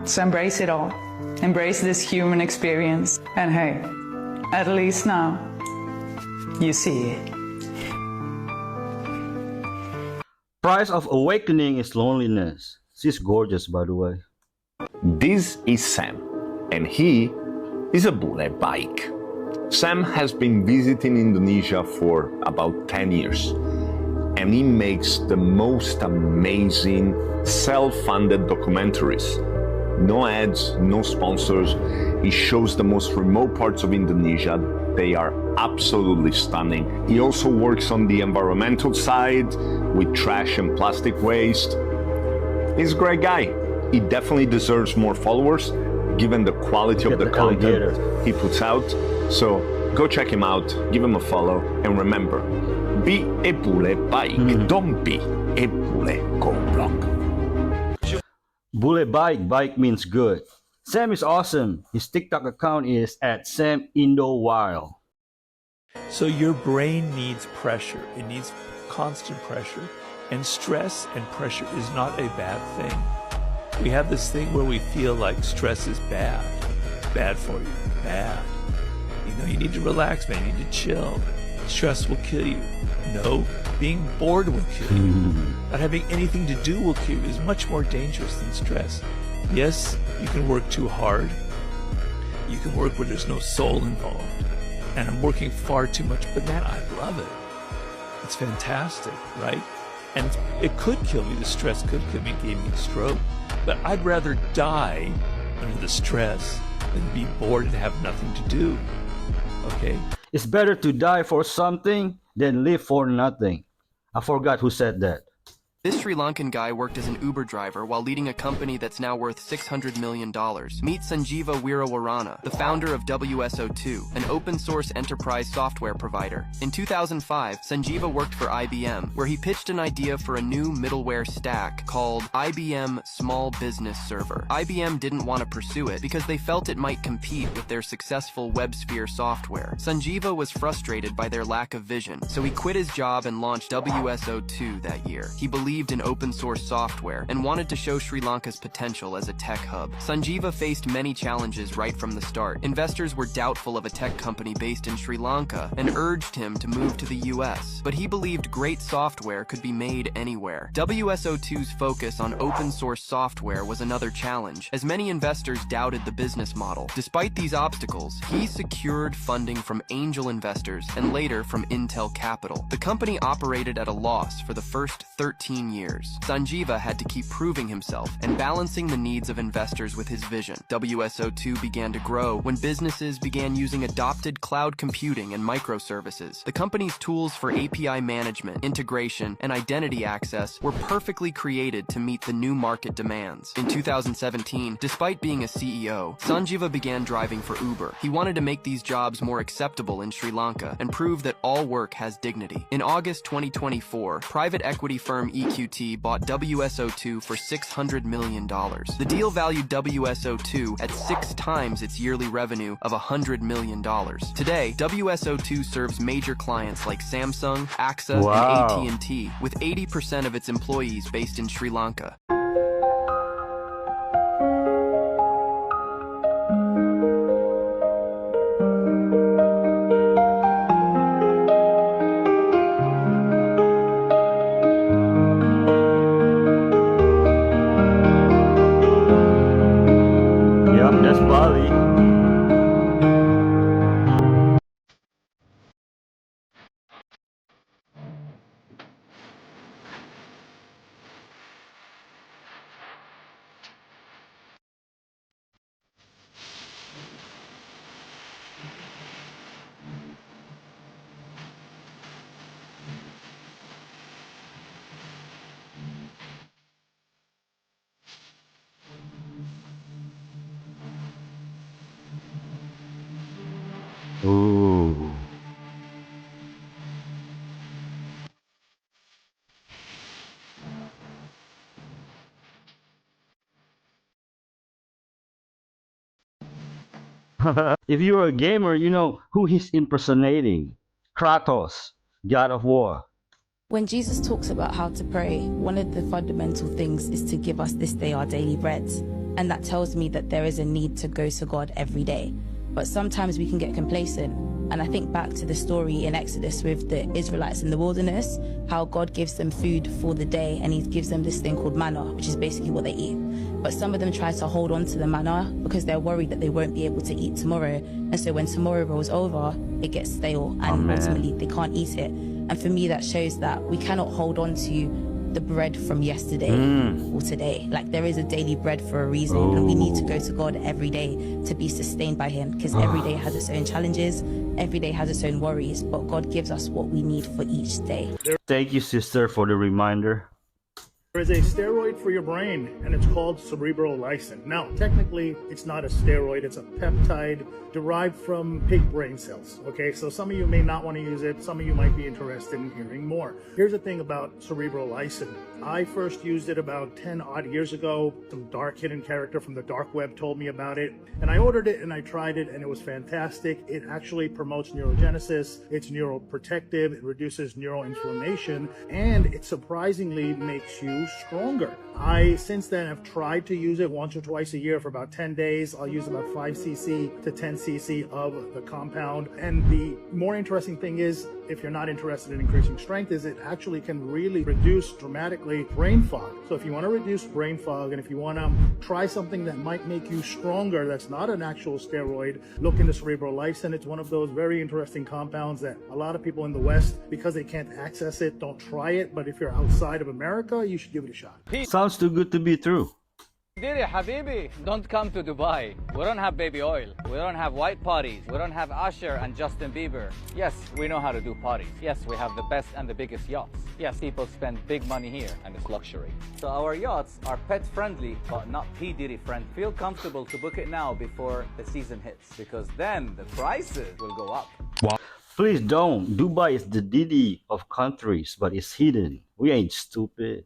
So embrace it all. Embrace this human experience. And hey, at least now, you see it. Price of awakening is loneliness. She's gorgeous, by the way. This is Sam, and he is a bule bike. Sam has been visiting Indonesia for about 10 years, and he makes the most amazing self-funded documentaries. No ads, no sponsors. He shows the most remote parts of Indonesia. They are absolutely stunning. He also works on the environmental side with trash and plastic waste. He's a great guy. He definitely deserves more followers given the quality of the content he puts out. So go check him out, give him a follow, and remember, be a bule bike, don't be a bule co-block. Bule bike means good. Sam is awesome. His TikTok account is at SamIndoWild. So your brain needs pressure. It needs constant pressure. And stress and pressure is not a bad thing. We have this thing where we feel like stress is bad. Bad for you. Bad. You know, you need to relax, man. You need to chill. Stress will kill you. No, being bored will kill you. Not having anything to do will kill you is much more dangerous than stress. Yes, you can work too hard. You can work where there's no soul involved. And I'm working far too much, but man, I love it. It's fantastic, right? And it could kill me. The stress could kill me, give me a stroke. But I'd rather die under the stress than be bored and have nothing to do. Okay? It's better to die for something than live for nothing. I forgot who said that. This Sri Lankan guy worked as an Uber driver while leading a company that's now worth $600 million. Meet Sanjeeva Weerawarana, the founder of WSO2, an open-source enterprise software provider. In 2005, Sanjeeva worked for IBM, where he pitched an idea for a new middleware stack called IBM Small Business Server. IBM didn't want to pursue it because they felt it might compete with their successful WebSphere software. Sanjeeva was frustrated by their lack of vision, so he quit his job and launched WSO2 that year. He believed in open source software and wanted to show Sri Lanka's potential as a tech hub. Sanjeeva faced many challenges right from the start. Investors were doubtful of a tech company based in Sri Lanka and urged him to move to the US. But he believed great software could be made anywhere. WSO2's focus on open source software was another challenge, as many investors doubted the business model. Despite these obstacles, he secured funding from angel investors and later from Intel Capital. The company operated at a loss for the first 13 years. Sanjeeva had to keep proving himself and balancing the needs of investors with his vision. WSO2 began to grow when businesses began using adopted cloud computing and microservices. The company's tools for API management, integration, and identity access were perfectly created to meet the new market demands. In 2017, despite being a CEO, Sanjeeva began driving for Uber. He wanted to make these jobs more acceptable in Sri Lanka and prove that all work has dignity. In August 2024, private equity firm EQT bought WSO2 for $600 million. The deal valued WSO2 at 6 times its yearly revenue of $100 million. Today, WSO2 serves major clients like Samsung, AXA, and AT&T, with 80% of its employees based in Sri Lanka. That's Bali. Ooh. If you're a gamer, you know who he's impersonating. Kratos, God of War. When Jesus talks about how to pray, one of the fundamental things is to give us this day our daily bread. And that tells me that there is a need to go to God every day. But sometimes we can get complacent. And I think back to the story in Exodus with the Israelites in the wilderness, how God gives them food for the day and he gives them this thing called manna, which is basically what they eat. But some of them try to hold on to the manna because they're worried that they won't be able to eat tomorrow. And so when tomorrow rolls over, it gets stale and ultimately they can't eat it. And for me, that shows that we cannot hold on to the bread from yesterday or today. Like there is a daily bread for a reason, and we need to go to God every day to be sustained by him, because every day has its own challenges, every day has its own worries, but God gives us what we need for each day. Thank you, sister, for the reminder. There is a steroid for your brain, and it's called cerebral lysin. Now, technically, it's not a steroid, it's a peptide derived from pig brain cells, okay? So some of you may not want to use it, some of you might be interested in hearing more. Here's the thing about cerebral lysin. I first used it about 10 odd years ago. Some dark hidden character from the dark web told me about it, and I ordered it and I tried it, and it was fantastic. It actually promotes neurogenesis, it's neuroprotective, it reduces neuroinflammation, and it surprisingly makes you stronger. I since then have tried to use it once or twice a year for about 10 days. I'll use about 5 cc to 10 cc of the compound. And the more interesting thing is, if you're not interested in increasing strength, is it actually can really reduce dramatically brain fog. So if you want to reduce brain fog, and if you want to try something that might make you stronger, that's not an actual steroid, look into cerebral lysin. It's one of those very interesting compounds that a lot of people in the West, because they can't access it, don't try it. But if you're outside of America, you should give it a shot. Sounds too good to be true. Didi, Habibi, don't come to Dubai. We don't have baby oil. We don't have white parties. We don't have Usher and Justin Bieber. Yes, we know how to do parties. Yes, we have the best and the biggest yachts. Yes, people spend big money here, and it's luxury. So our yachts are pet-friendly, but not P. Diddy friendly. Feel comfortable to book it now before the season hits, because then the prices will go up. Wow. Please don't. Dubai is the Diddy of countries, but it's hidden. We ain't stupid.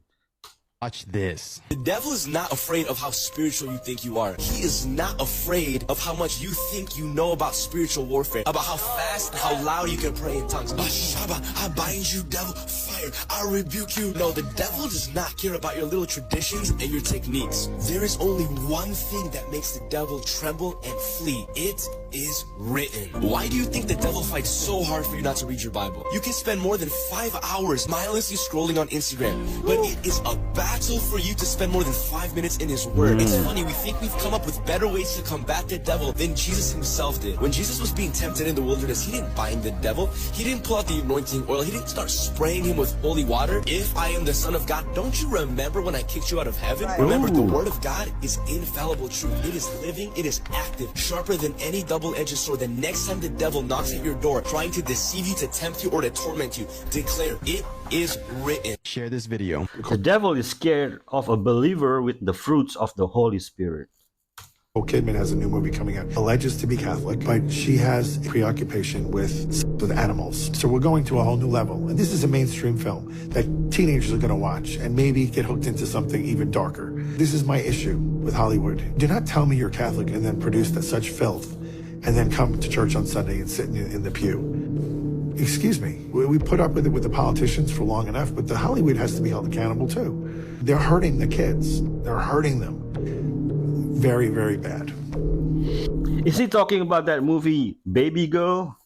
Watch this. The devil is not afraid of how spiritual you think you are. He is not afraid of how much you think you know about spiritual warfare, about how fast and how loud you can pray in tongues. I bind you, devil, fire. I rebuke you. No, the devil does not care about your little traditions and your techniques. There is only one thing that makes the devil tremble and flee. It is written. Why do you think the devil fights so hard for you not to read your Bible? You can spend more than 5 hours mindlessly scrolling on Instagram, but it is a battle for you to spend more than 5 minutes in his word. It's funny, we think we've come up with better ways to combat the devil than Jesus himself did. When Jesus was being tempted in the wilderness, he didn't bind the devil. He didn't pull out the anointing oil. He didn't start spraying him with holy water. If I am the Son of God, don't you remember when I kicked you out of heaven? Remember, the word of God is infallible truth. It is living, it is active, sharper than any double-edged sword. The next time the devil knocks at your door, trying to deceive you, to tempt you, or to torment you, declare, it is written. Share this video. The devil is scared of a believer with the fruits of the Holy Spirit. Nicole Kidman has a new movie coming out. Alleges to be Catholic, but she has a preoccupation with animals. So we're going to a whole new level. And this is a mainstream film that teenagers are going to watch and maybe get hooked into something even darker. This is my issue with Hollywood. Do not tell me you're Catholic and then produce such filth and then come to church on Sunday and sit in the pew. Excuse me, we put up with it with the politicians for long enough, but the Hollywood has to be held accountable too. They're hurting the kids. They're hurting them. Very, very bad. Is he talking about that movie, Baby Girl?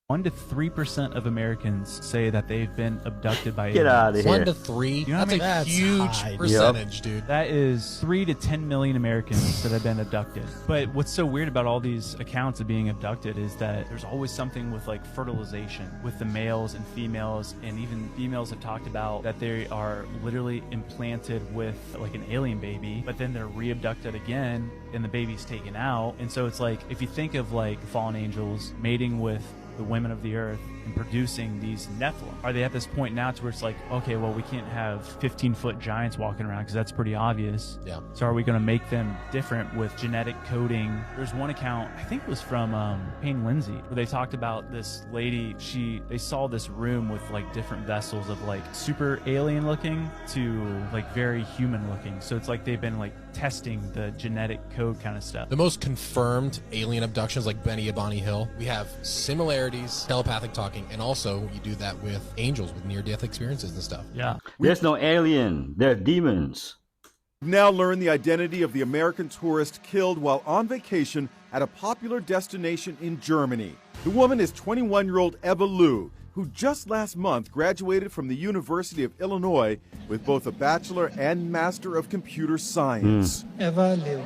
1 to 3% of Americans say that they've been abducted by aliens. Get out of here. 1 to 3? You know That's a huge percentage, dude. That is 3 to 10 million Americans that have been abducted. But what's so weird about all these accounts of being abducted is that there's always something with like fertilization with the males and females, and even females have talked about that they are literally implanted with like an alien baby, but then they're re-abducted again and the baby's taken out. And so it's like, if you think of like fallen angels mating with the women of the earth, and producing these Nephilim? Are they at this point now to where it's like, okay, well, we can't have 15-foot giants walking around because that's pretty obvious. Yeah. So are we going to make them different with genetic coding? There's one account, I think it was from Payne Lindsay, where they talked about this lady. They saw this room with like different vessels of like super alien looking to like very human looking. So it's like they've been like testing the genetic code kind of stuff. The most confirmed alien abductions, like Benny Bonny Hill, we have similarities, telepathic talking, and also you do that with angels with near-death experiences and stuff. Yeah. There's no alien. They're demons. We've now learned the identity of the American tourist killed while on vacation at a popular destination in Germany. The woman is 21-year-old Eva Liu, who just last month graduated from the University of Illinois with both a Bachelor and Master of Computer Science. Eva Liu.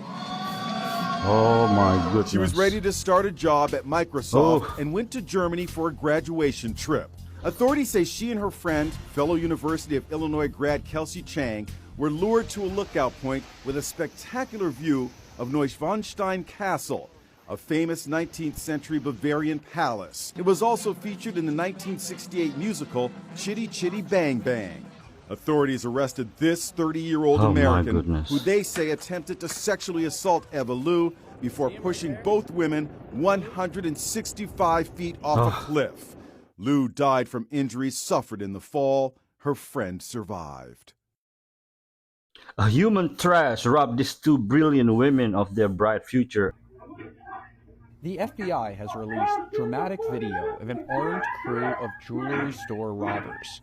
Oh my goodness. She was ready to start a job at Microsoft and went to Germany for a graduation trip. Authorities say she and her friend, fellow University of Illinois grad Kelsey Chang, were lured to a lookout point with a spectacular view of Neuschwanstein Castle, a famous 19th century Bavarian palace. It was also featured in the 1968 musical Chitty Chitty Bang Bang. Authorities arrested this 30-year-old American who they say attempted to sexually assault Eva Liu before pushing both women 165 feet off a cliff. Liu died from injuries suffered in the fall. Her friend survived. A human trash robbed these two brilliant women of their bright future. The FBI has released dramatic video of an armed crew of jewelry store robbers.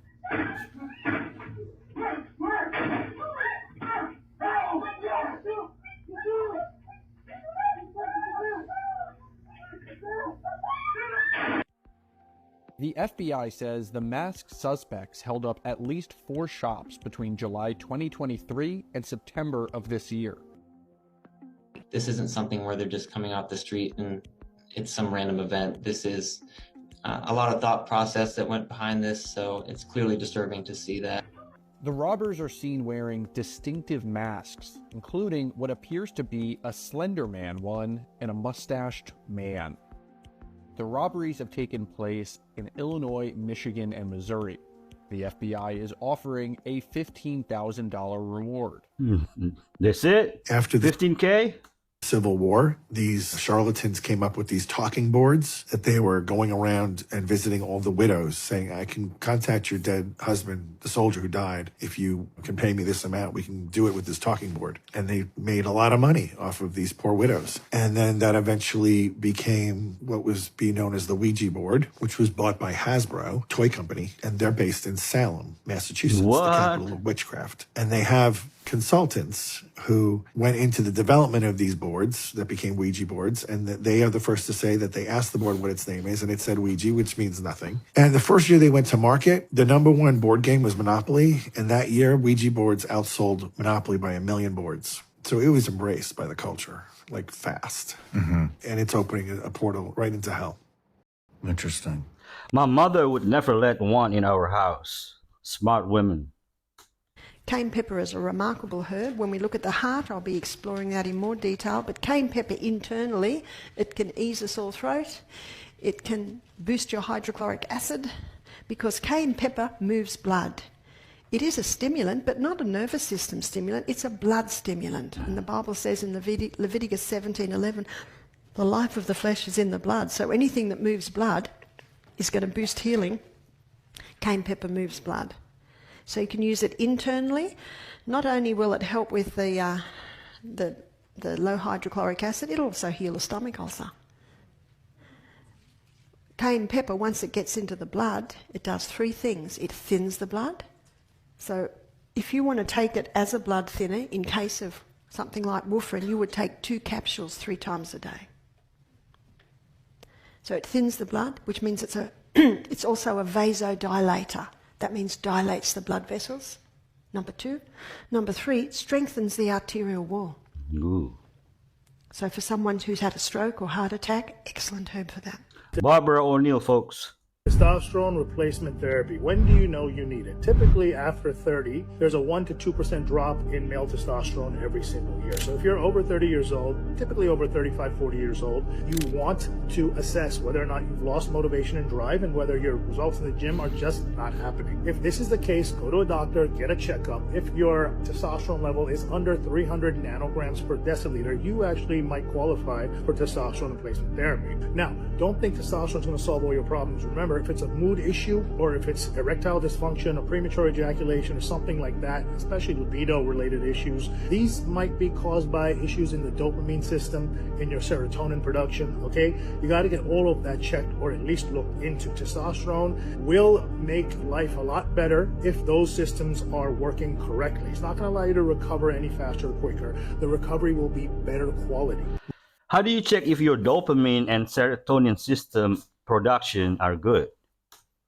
The FBI says the masked suspects held up at least 4 shops between July 2023 and September of this year. This isn't something where they're just coming off the street and it's some random event. This is a lot of thought process that went behind this, so it's clearly disturbing to see that. The robbers are seen wearing distinctive masks, including what appears to be a Slender Man one and a mustached man. The robberies have taken place in Illinois, Michigan, and Missouri. The FBI is offering a $15,000 reward. That's it? After the $15K? Civil War, these charlatans came up with these talking boards that they were going around and visiting all the widows saying, I can contact your dead husband, the soldier who died. If you can pay me this amount, we can do it with this talking board. And they made a lot of money off of these poor widows. And then that eventually became what was being known as the Ouija board, which was bought by Hasbro, toy company, and they're based in Salem, Massachusetts, the capital of witchcraft. And they have consultants who went into the development of these boards that became Ouija boards, and they are the first to say that they asked the board what its name is, and it said Ouija, which means nothing. And the first year they went to market, the #1 board game was Monopoly, and that year Ouija boards outsold Monopoly by 1 million boards. So it was embraced by the culture, like fast. And it's opening a portal right into hell. Interesting. My mother would never let one in our house. Smart women. Cayenne pepper is a remarkable herb. When we look at the heart, I'll be exploring that in more detail, but cayenne pepper internally, it can ease a sore throat, it can boost your hydrochloric acid, because cayenne pepper moves blood. It is a stimulant, but not a nervous system stimulant, it's a blood stimulant. And the Bible says in Leviticus 17:11, the life of the flesh is in the blood, so anything that moves blood is going to boost healing. Cayenne pepper moves blood. So you can use it internally. Not only will it help with the low hydrochloric acid, it'll also heal a stomach ulcer. Cayenne pepper, once it gets into the blood, it does 3 things. It thins the blood. So if you want to take it as a blood thinner, in case of something like warfarin, you would take 2 capsules 3 times a day. So it thins the blood, which means it's also a vasodilator. That means dilates the blood vessels, number 2. Number 3, strengthens the arterial wall. Ooh. So for someone who's had a stroke or heart attack, excellent herb for that. Barbara O'Neill, folks. Testosterone replacement therapy. When do you know you need it? Typically after 30, there's a 1 to 2% drop in male testosterone every single year. So if you're over 30 years old, typically over 35, 40 years old, you want to assess whether or not you've lost motivation and drive and whether your results in the gym are just not happening. If this is the case, go to a doctor, get a checkup. If your testosterone level is under 300 nanograms per deciliter, you actually might qualify for testosterone replacement therapy. Now, don't think testosterone is going to solve all your problems. Remember, if it's a mood issue or if it's erectile dysfunction or premature ejaculation or something like that, especially libido-related issues, these might be caused by issues in the dopamine system, in your serotonin production, okay? You got to get all of that checked or at least looked into. Testosterone will make life a lot better if those systems are working correctly. It's not going to allow you to recover any faster or quicker. The recovery will be better quality. How do you check if your dopamine and serotonin system production are good?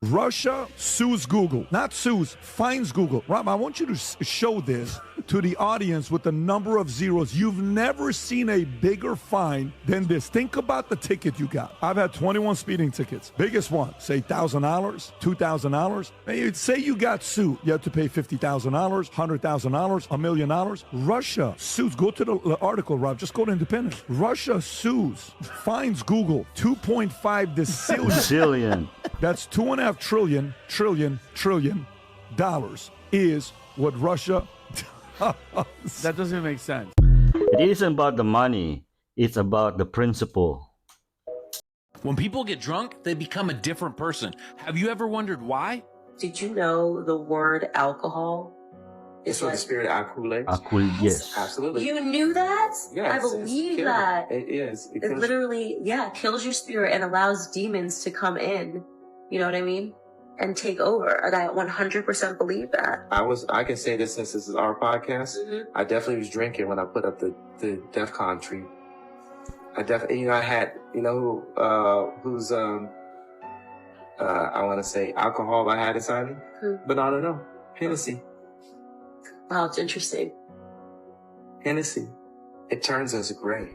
Russia sues Google, not sues, fines Google. Rob, I want you to show this to the audience with the number of zeros. You've never seen a bigger fine than this. Think about the ticket you got. I've had 21 speeding tickets. Biggest one, say $1,000, $2,000. Say you got sued. You have to pay $50,000, $100,000, $1 million. Russia sues. Go to the article, Rob. Just go to Independent. Russia sues, fines Google $2.5 decillion. That's $2.5 trillion dollars is what Russia does. That doesn't make sense. It isn't about the money. It's about the principle. When people get drunk, they become a different person. Have you ever wondered why? Did you know the word alcohol is what the spirit alcoholates? Yes. Absolutely. You knew that? Yes, I believe that. It is. It literally, kills your spirit and allows demons to come in. You know what I mean? And take over. And I 100% believe that. I can say this since this is our podcast. Mm-hmm. I definitely was drinking when I put up the DEF CON tree. I definitely, I had, who's, I want to say alcohol I had inside me. But I don't know. Hennessy. Wow, it's interesting. Hennessy. It turns us gray.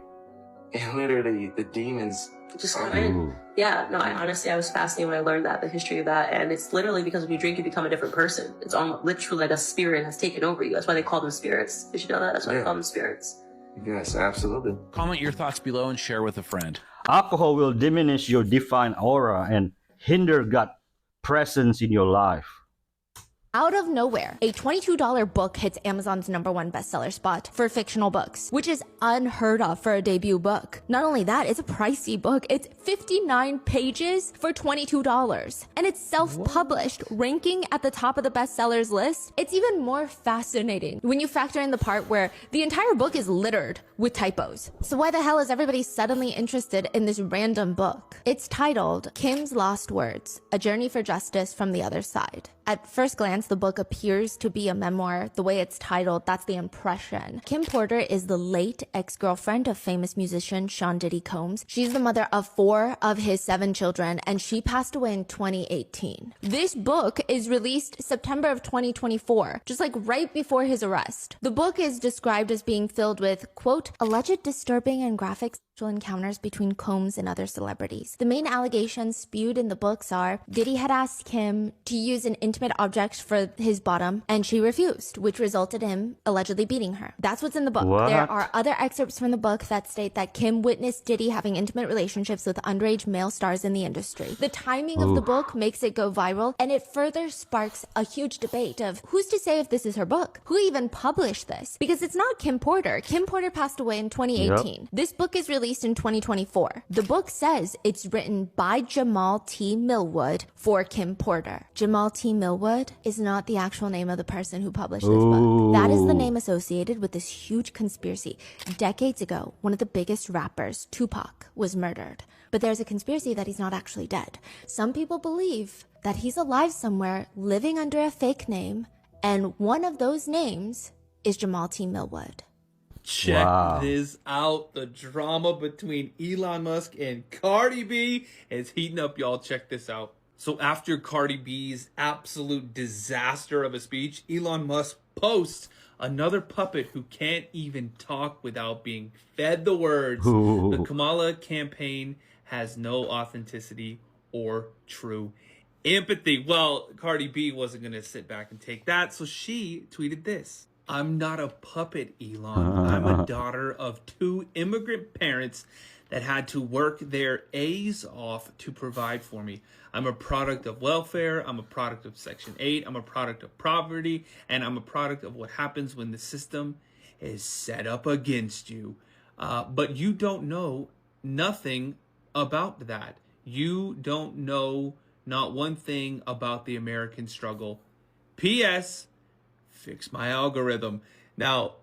And literally the demons just come in. Yeah, no, I was fascinated when I learned that, the history of that. And it's literally because when you drink, you become a different person. It's almost literally like a spirit has taken over you. That's why they call them spirits. Did you know that? That's why they call them spirits. Yes, absolutely. Comment your thoughts below and share with a friend. Alcohol will diminish your divine aura and hinder God presence in your life. Out of nowhere, a $22 book hits Amazon's #1 bestseller spot for fictional books, which is unheard of for a debut book. Not only that, it's a pricey book. It's 59 pages for $22. And it's self-published, ranking at the top of the bestsellers list. It's even more fascinating when you factor in the part where the entire book is littered with typos. So why the hell is everybody suddenly interested in this random book? It's titled Kim's Lost Words, A Journey for Justice from the Other Side. At first glance, the book appears to be a memoir. The way it's titled, that's the impression. Kim Porter is the late ex-girlfriend of famous musician Sean Diddy Combs. She's the mother of 4 of his 7 children, and she passed away in 2018. This book is released September of 2024, just like right before his arrest. The book is described as being filled with, quote, alleged disturbing and graphic sexual encounters between Combs and other celebrities. The main allegations spewed in the books are Diddy had asked Kim to use an intimate object for his bottom, and she refused, which resulted in him allegedly beating her. That's what's in the book. What? There are other excerpts from the book that state that Kim witnessed Diddy having intimate relationships with underage male stars in the industry. The timing of the book makes it go viral, and it further sparks a huge debate of who's to say if this is her book? Who even published this? Because it's not Kim Porter. Kim Porter passed away in 2018. Yep. This book is released in 2024. The book says it's written by Jamal T. Millwood for Kim Porter. Jamal T. Millwood is not the actual name of the person who published this book. That is the name associated with this huge conspiracy. Decades ago, one of the biggest rappers, Tupac, was murdered. But there's a conspiracy that he's not actually dead. Some people believe that he's alive somewhere, living under a fake name, and one of those names is Jamal T. Millwood. Check this out. The drama between Elon Musk and Cardi B is heating up, y'all. Check this out. So after Cardi B's absolute disaster of a speech, Elon Musk posts another puppet who can't even talk without being fed the words. The Kamala campaign has no authenticity or true Empathy. Well, Cardi B wasn't going to sit back and take that, so she tweeted this. I'm not a puppet, Elon. I'm a daughter of 2 immigrant parents that had to work their A's off to provide for me. I'm a product of welfare. I'm a product of Section 8. I'm a product of poverty. And I'm a product of what happens when the system is set up against you. But you don't know nothing about that. You don't know not one thing about the American struggle. P.S. Fix my algorithm. Now,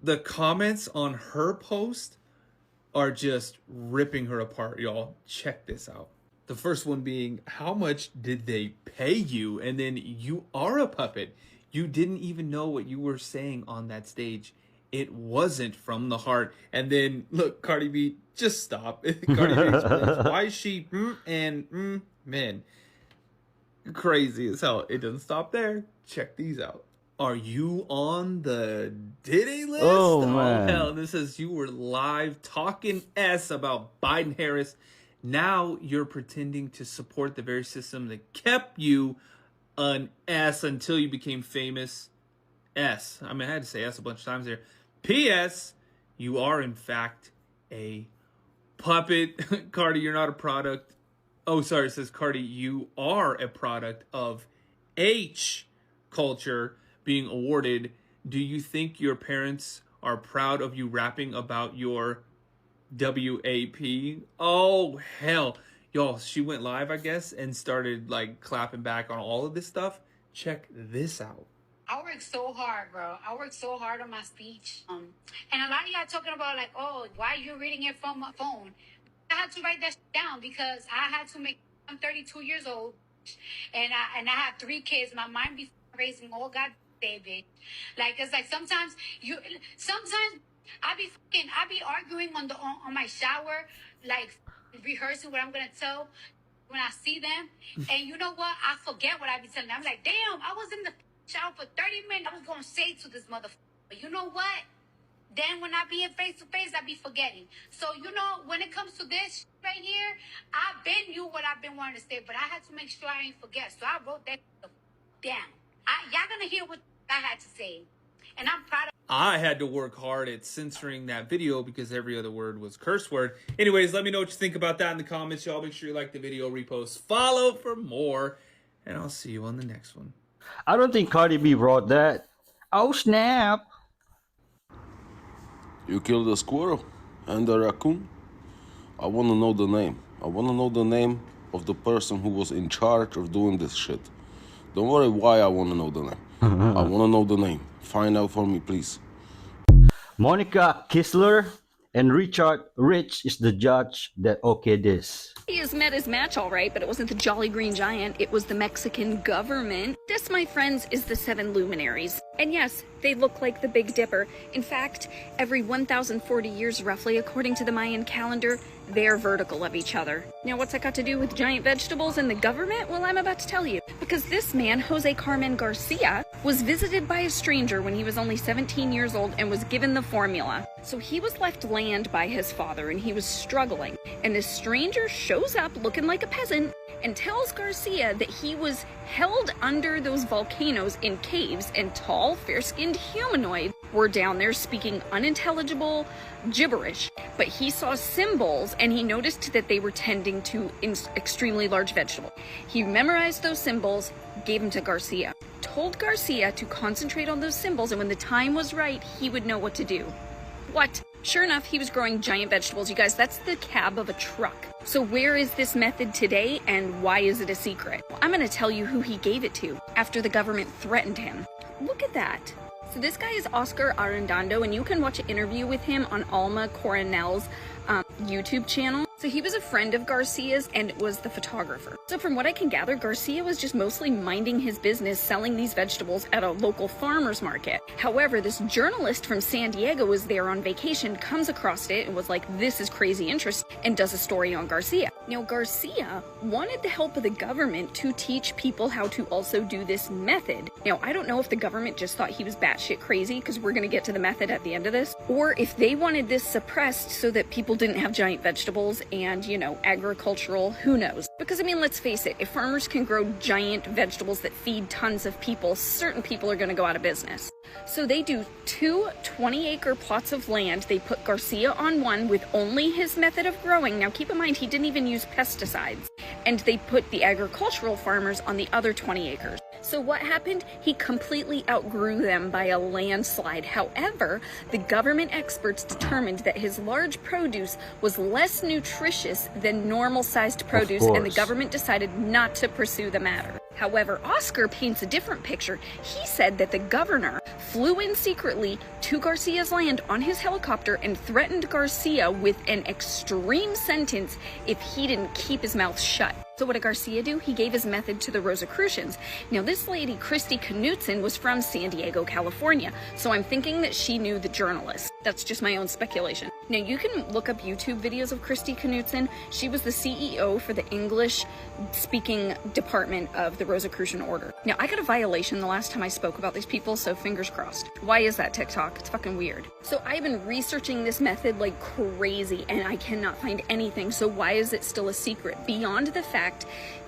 the comments on her post are just ripping her apart, y'all. Check this out. The first one being, how much did they pay you? And then, you are a puppet. You didn't even know what you were saying on that stage. It wasn't from the heart. And then, look, Cardi B, just stop. Cardi B's why is she man? Crazy as hell. It doesn't stop there. Check these out. Are you on the Diddy list? Oh, man. Hell, this says you were live talking S about Biden-Harris. Now you're pretending to support the very system that kept you an S until you became famous. S. I mean, I had to say S a bunch of times there. P.S. You are, in fact, a puppet. Cardi, you're not a product. Oh, sorry, it says, Cardi, you are a product of H culture being awarded. Do you think your parents are proud of you rapping about your WAP? Oh, hell. Y'all, she went live, I guess, and started, like, clapping back on all of this stuff. Check this out. I work so hard, bro. I work so hard on my speech. And a lot of y'all talking about, like, oh, why are you reading it from my phone? I had to write that shit down because I had to I'm 32 years old, and I have 3 kids. My mind be raising all God David. Like, it's like sometimes I be arguing on my shower, like rehearsing what I'm gonna tell when I see them. And you know what? I forget what I be telling them. I'm like, damn, I was in the shower for 30 minutes. I was gonna say to this motherfucker, but you know what? Then when I be in face to face, I be forgetting. So, you know, when it comes to this right here, I've been knew what I've been wanting to say, but I had to make sure I ain't forget. So I wrote that down. Y'all gonna hear what I had to say. And I'm proud of I had to work hard at censoring that video because every other word was curse word. Anyways, let me know what you think about that in the comments. Y'all make sure you like the video, repost, follow for more, and I'll see you on the next one. I don't think Cardi B wrote that. Oh, snap. You killed a squirrel and a raccoon? I want to know the name. I want to know the name of the person who was in charge of doing this shit. Don't worry why I want to know the name. I want to know the name. Find out for me, please. Monica Kistler and Richard Rich is the judge that okayed this. He has met his match all right, but it wasn't the Jolly Green Giant, it was the Mexican government. This, my friends, is the 7 luminaries. And yes, they look like the Big Dipper. In fact, every 1,040 years roughly, according to the Mayan calendar, they're vertical of each other. Now, what's that got to do with giant vegetables and the government? Well, I'm about to tell you. Because this man, Jose Carmen Garcia, was visited by a stranger when he was only 17 years old and was given the formula. So he was left land by his father and he was struggling. And this stranger shows up looking like a peasant and tells Garcia that he was held under those volcanoes in caves and tall, fair-skinned humanoids were down there speaking unintelligible gibberish. But he saw symbols and he noticed that they were tending to extremely large vegetables. He memorized those symbols, gave them to Garcia, told Garcia to concentrate on those symbols, and when the time was right, he would know what to do. What? Sure enough, he was growing giant vegetables. You guys, that's the cab of a truck. So where is this method today, and why is it a secret? Well, I'm going to tell you who he gave it to after the government threatened him. Look at that. So this guy is Oscar Arredondo, and you can watch an interview with him on Alma Coronel's YouTube channel. So he was a friend of Garcia's and was the photographer. So from what I can gather, Garcia was just mostly minding his business selling these vegetables at a local farmer's market. However, this journalist from San Diego was there on vacation, comes across it and was like, this is crazy interest, and does a story on Garcia. Now, Garcia wanted the help of the government to teach people how to also do this method. Now, I don't know if the government just thought he was batshit crazy, because we're going to get to the method at the end of this, or if they wanted this suppressed so that people didn't have giant vegetables and, you know, agricultural, who knows? Because, I mean, let's face it, if farmers can grow giant vegetables that feed tons of people, certain people are going to go out of business. So they do 2 20-acre plots of land. They put Garcia on one with only his method of growing. Now, keep in mind, he didn't even use pesticides. And they put the agricultural farmers on the other 20 acres. So what happened? He completely outgrew them by a landslide. However, the government experts determined that his large produce was less nutritious than normal-sized produce, and the government decided not to pursue the matter. However, Oscar paints a different picture. He said that the governor flew in secretly to Garcia's land on his helicopter and threatened Garcia with an extreme sentence if he didn't keep his mouth shut. So what did Garcia do? He gave his method to the Rosicrucians. Now, this lady, Christy Knutson, was from San Diego, California, so I'm thinking that she knew the journalist. That's just my own speculation. Now, you can look up YouTube videos of Christy Knutson. She was the CEO for the English-speaking department of the Rosicrucian Order. Now, I got a violation the last time I spoke about these people, so fingers crossed. Why is that, TikTok? It's fucking weird. So I've been researching this method like crazy, and I cannot find anything, so why is it still a secret? Beyond the fact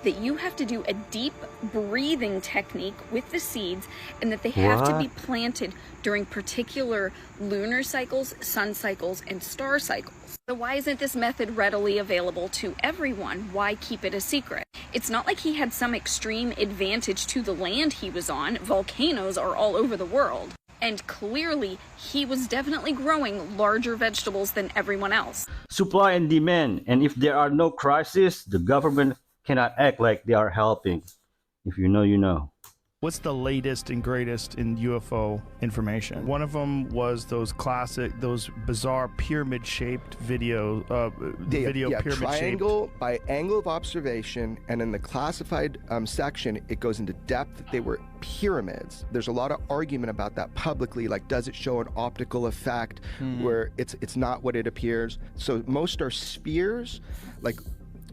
that you have to do a deep breathing technique with the seeds, and that they have to be planted during particular lunar cycles, sun cycles, and star cycles. So why isn't this method readily available to everyone? Why keep it a secret? It's not like he had some extreme advantage to the land he was on. Volcanoes are all over the world. And clearly, he was definitely growing larger vegetables than everyone else. Supply and demand, and if there are no crises, the government cannot act like they are helping. If you know, you know. What's the latest and greatest in UFO information? One of them was those bizarre pyramid-shaped video pyramid triangle shaped by angle of observation, and in the classified section, it goes into depth that they were pyramids. There's a lot of argument about that publicly, like does it show an optical effect where it's not what it appears? So most are spheres, like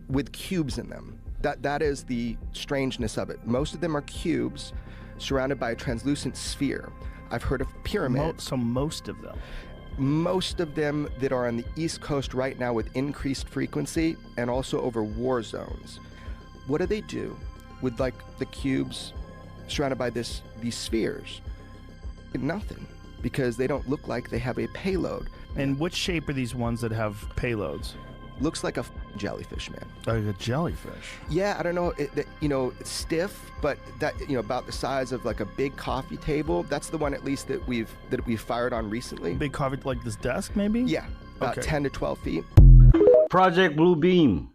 with cubes in them. That is the strangeness of it. Most of them are cubes surrounded by a translucent sphere. I've heard of pyramids. So most of them? Most of them that are on the East Coast right now with increased frequency, and also over war zones. What do with like the cubes surrounded by these spheres? Nothing, because they don't look like they have a payload. And what shape are these ones that have payloads? Looks like a jellyfish, man. Like a jellyfish? Yeah, I don't know. It's stiff, but that about the size of like a big coffee table. That's the one at least that we've fired on recently. Big coffee, like this desk, maybe? Yeah, about 10 to 12 feet. Project Blue Beam.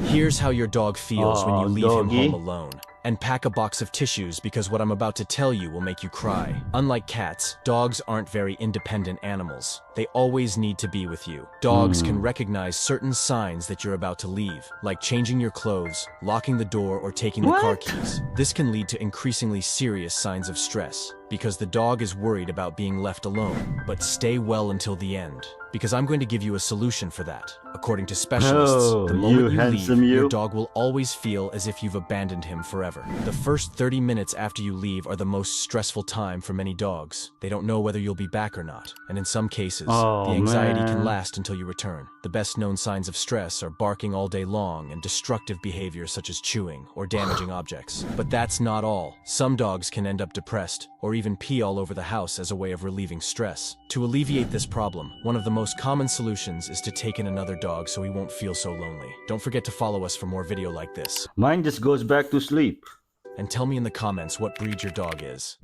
Here's how your dog feels when you leave him home alone. And pack a box of tissues, because what I'm about to tell you will make you cry. Unlike cats, dogs aren't very independent animals. They always need to be with you. Dogs can recognize certain signs that you're about to leave, like changing your clothes, locking the door, or taking the car keys. This can lead to increasingly serious signs of stress, because the dog is worried about being left alone. But stay well until the end, because I'm going to give you a solution for that. According to specialists, the moment you leave, your dog will always feel as if you've abandoned him forever. The first 30 minutes after you leave are the most stressful time for many dogs. They don't know whether you'll be back or not, and in some cases, the anxiety can last until you return. The best known signs of stress are barking all day long and destructive behaviors such as chewing or damaging objects. But that's not all. Some dogs can end up depressed, or even pee all over the house as a way of relieving stress. To alleviate this problem, one of the most common solutions is to take in another dog so he won't feel so lonely. Don't forget to follow us for more video like this. Mine just goes back to sleep. And tell me in the comments what breed your dog is.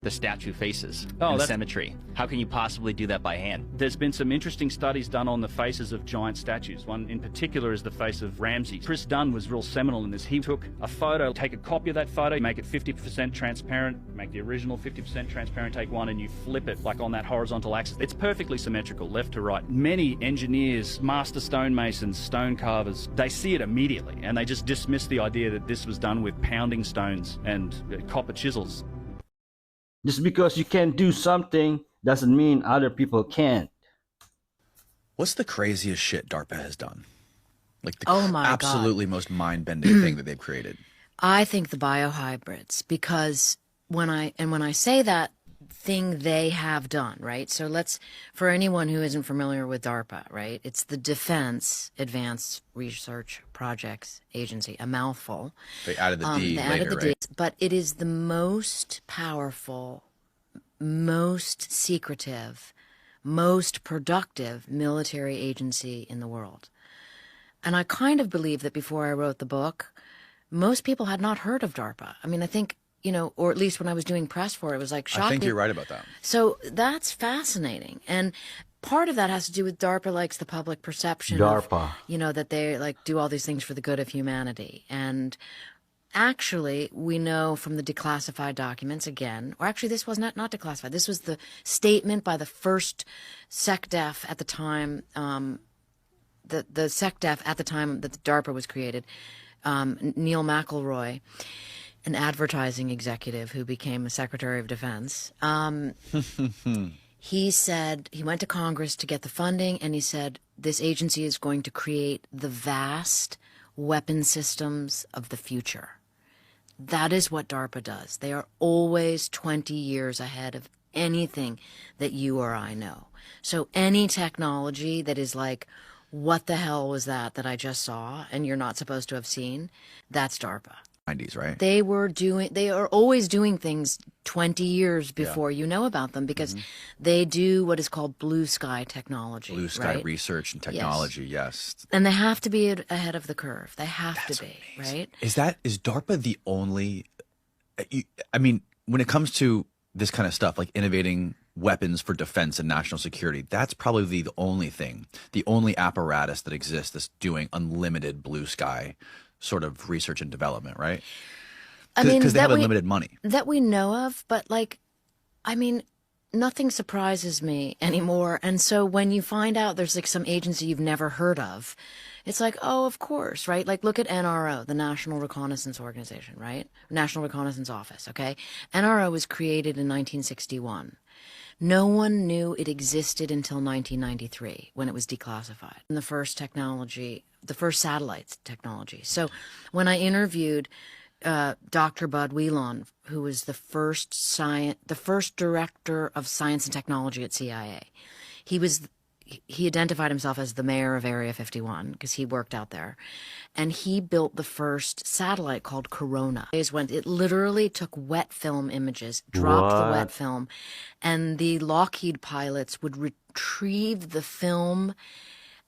The statue faces and symmetry. How can you possibly do that by hand? There's been some interesting studies done on the faces of giant statues. One in particular is the face of Ramses. Chris Dunn was real seminal in this. He took a photo, take a copy of that photo, make it 50% transparent, make the original 50% transparent, take one, and you flip it like on that horizontal axis. It's perfectly symmetrical, left to right. Many engineers, master stonemasons, stone carvers, they see it immediately, and they just dismiss the idea that this was done with pounding stones and copper chisels. Just because you can do something doesn't mean other people can't. What's the craziest shit DARPA has done? Like the absolutely most mind-bending thing that they've created? I think the biohybrids, because when I say that, thing they have done, right? So for anyone who isn't familiar with DARPA, right? It's the Defense Advanced Research Projects Agency, a mouthful. They added the D later, right? But it is the most powerful, most secretive, most productive military agency in the world. And I kind of believe that before I wrote the book, most people had not heard of DARPA. I mean, I think, or at least when I was doing press for it was like shocking. I think you're right about that. So that's fascinating. And part of that has to do with DARPA likes the public perception DARPA. of, that they like do all these things for the good of humanity. And actually, we know from the declassified documents again, or actually this was not declassified. This was the statement by the first SecDef at the time, the SecDef at the time that the DARPA was created, Neil McElroy, an advertising executive who became a Secretary of Defense. He said, he went to Congress to get the funding, and he said, this agency is going to create the vast weapon systems of the future. That is what DARPA does. They are always 20 years ahead of anything that you or I know. So any technology that is like, what the hell was that I just saw and you're not supposed to have seen, that's DARPA. 90s, right? They are always doing things 20 years before you know about them, because they do what is called blue sky technology. Blue sky right? research and technology, yes. And they have to be ahead of the curve. They have to be, right? Is DARPA the only, I mean, when it comes to this kind of stuff, like innovating weapons for defense and national security, that's probably the only thing, the only apparatus that exists that's doing unlimited blue sky sort of research and development, right? Because they have unlimited money. That we know of, but nothing surprises me anymore. And so when you find out there's like some agency you've never heard of, it's like, oh, of course, right? Like look at NRO, the National Reconnaissance Organization, right? National Reconnaissance Office, okay? NRO was created in 1961. No one knew it existed until 1993 when it was declassified. And the first satellites technology. So when I interviewed Dr. Bud Wheelon, who was the first director of science and technology at CIA, he identified himself as the mayor of Area 51 because he worked out there. And he built the first satellite called Corona. It literally took wet film images, dropped the wet film, and the Lockheed pilots would retrieve the film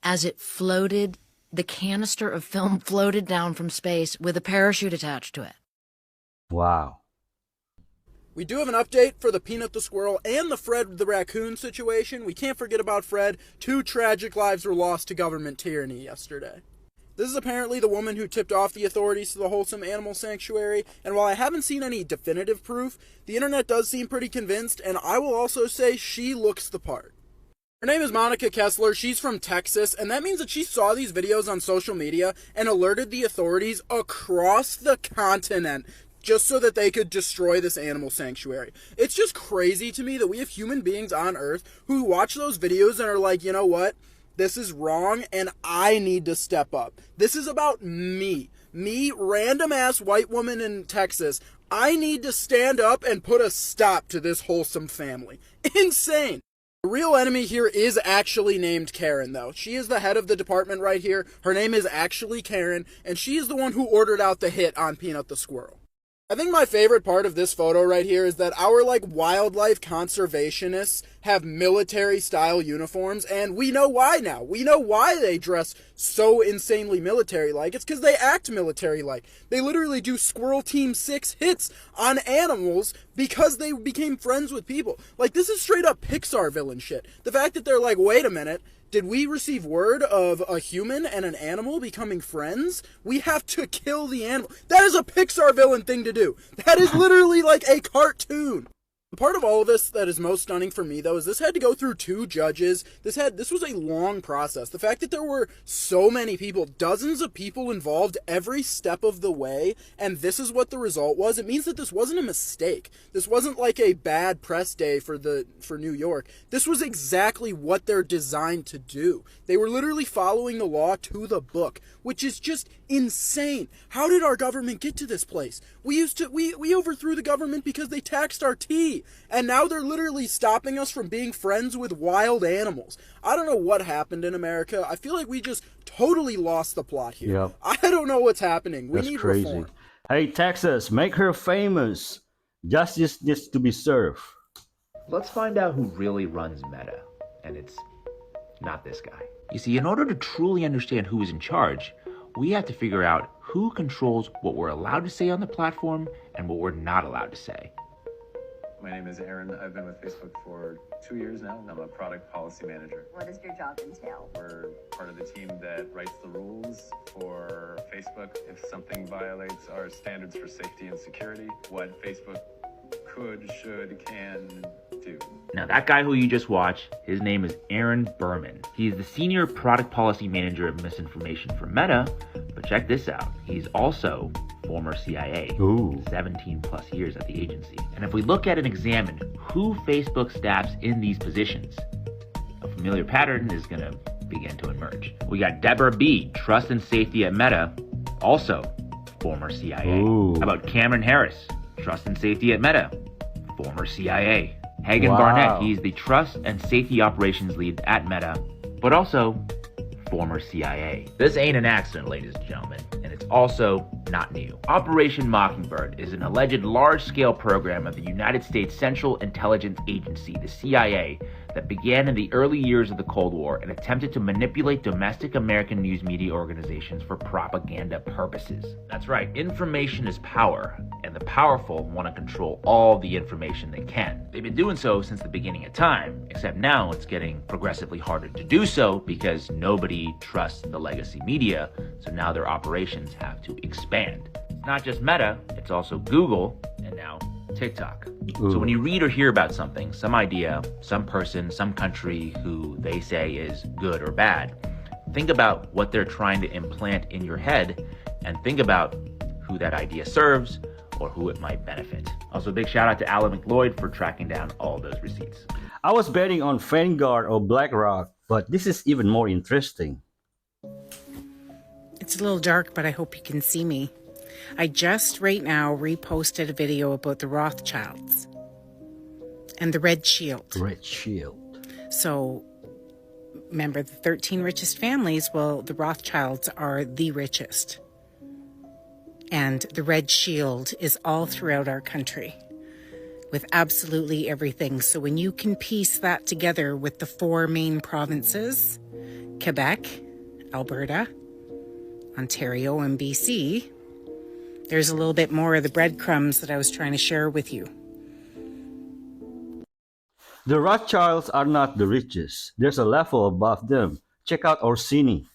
as it floated. The canister of film floated down from space with a parachute attached to it. Wow. We do have an update for the Peanut the Squirrel and the Fred the Raccoon situation. We can't forget about Fred. 2 tragic lives were lost to government tyranny yesterday. This is apparently the woman who tipped off the authorities to the Wholesome Animal Sanctuary, and while I haven't seen any definitive proof, the internet does seem pretty convinced, and I will also say she looks the part. Her name is Monica Kessler. She's from Texas, and that means that she saw these videos on social media and alerted the authorities across the continent just so that they could destroy this animal sanctuary. It's just crazy to me that we have human beings on Earth who watch those videos and are like, you know what? This is wrong, and I need to step up. This is about me. Me, random-ass white woman in Texas. I need to stand up and put a stop to this wholesome family. Insane. The real enemy here is actually named Karen, though. She is the head of the department right here. Her name is actually Karen, and she is the one who ordered out the hit on Peanut the Squirrel. I think my favorite part of this photo right here is that our wildlife conservationists have military-style uniforms, and we know why now. We know why they dress so insanely military-like. It's because they act military-like. They literally do Squirrel Team 6 hits on animals because they became friends with people. This is straight-up Pixar villain shit. The fact that they're like, wait a minute, did we receive word of a human and an animal becoming friends? We have to kill the animal. That is a Pixar villain thing to do. That is literally like a cartoon. The part of all of this that is most stunning for me, though, is this had to go through 2 judges. This was a long process. The fact that there were so many people, dozens of people involved every step of the way, and this is what the result was, it means that this wasn't a mistake. This wasn't like a bad press day for New York. This was exactly what they're designed to do. They were literally following the law to the book, which is just insane. How did our government get to this place? We overthrew the government because they taxed our tea. free. And now they're literally stopping us from being friends with wild animals. I don't know what happened in America. I feel like we just totally lost the plot here. Yep. I don't know what's happening. We That's need crazy. reform. Hey, Texas, make her famous. Justice needs to be served. Let's find out who really runs Meta. And it's not this guy. You see, in order to truly understand who is in charge, we have to figure out who controls what we're allowed to say on the platform and what we're not allowed to say. My name is Aaron. I've been with Facebook for 2 years now. I'm a product policy manager. What does your job entail? We're part of the team that writes the rules for Facebook if something violates our standards for safety and security, what Facebook could, should, can do. Now, that guy who you just watched, his name is Aaron Berman. He's the senior product policy manager of misinformation for Meta, but check this out. He's also former CIA, 17 plus years at the agency. And if we look at and examine who Facebook staffs in these positions, a familiar pattern is going to begin to emerge. We got Deborah B., trust and safety at Meta, also former CIA. How about Cameron Harris, trust and safety at Meta, former CIA. Hagen Barnett, he's the trust and safety operations lead at Meta, but also former CIA. This ain't an accident, ladies and gentlemen, and it's also not new. Operation Mockingbird is an alleged large-scale program of the United States Central Intelligence Agency, the CIA, that began in the early years of the Cold War and attempted to manipulate domestic American news media organizations for propaganda purposes. That's right, information is power, and the powerful want to control all the information they can. They've been doing so since the beginning of time, except now it's getting progressively harder to do so because nobody trusts the legacy media, so now their operations have to expand. It's not just Meta, it's also Google, and now TikTok. So when you read or hear about something, some idea, some person, some country who they say is good or bad, think about what they're trying to implant in your head and think about who that idea serves or who it might benefit. Also, a big shout out to Alan McLeod for tracking down all those receipts. I was betting on Vanguard or BlackRock, but this is even more interesting. It's a little dark, but I hope you can see me. I just right now reposted a video about the Rothschilds and the Red Shield. Red Shield. So, remember the 13 richest families? Well, the Rothschilds are the richest. And the Red Shield is all throughout our country with absolutely everything. So when you can piece that together with the 4 main provinces, Quebec, Alberta, Ontario, and BC, there's a little bit more of the breadcrumbs that I was trying to share with you. The Rothschilds are not the richest. There's a level above them. Check out Orsini.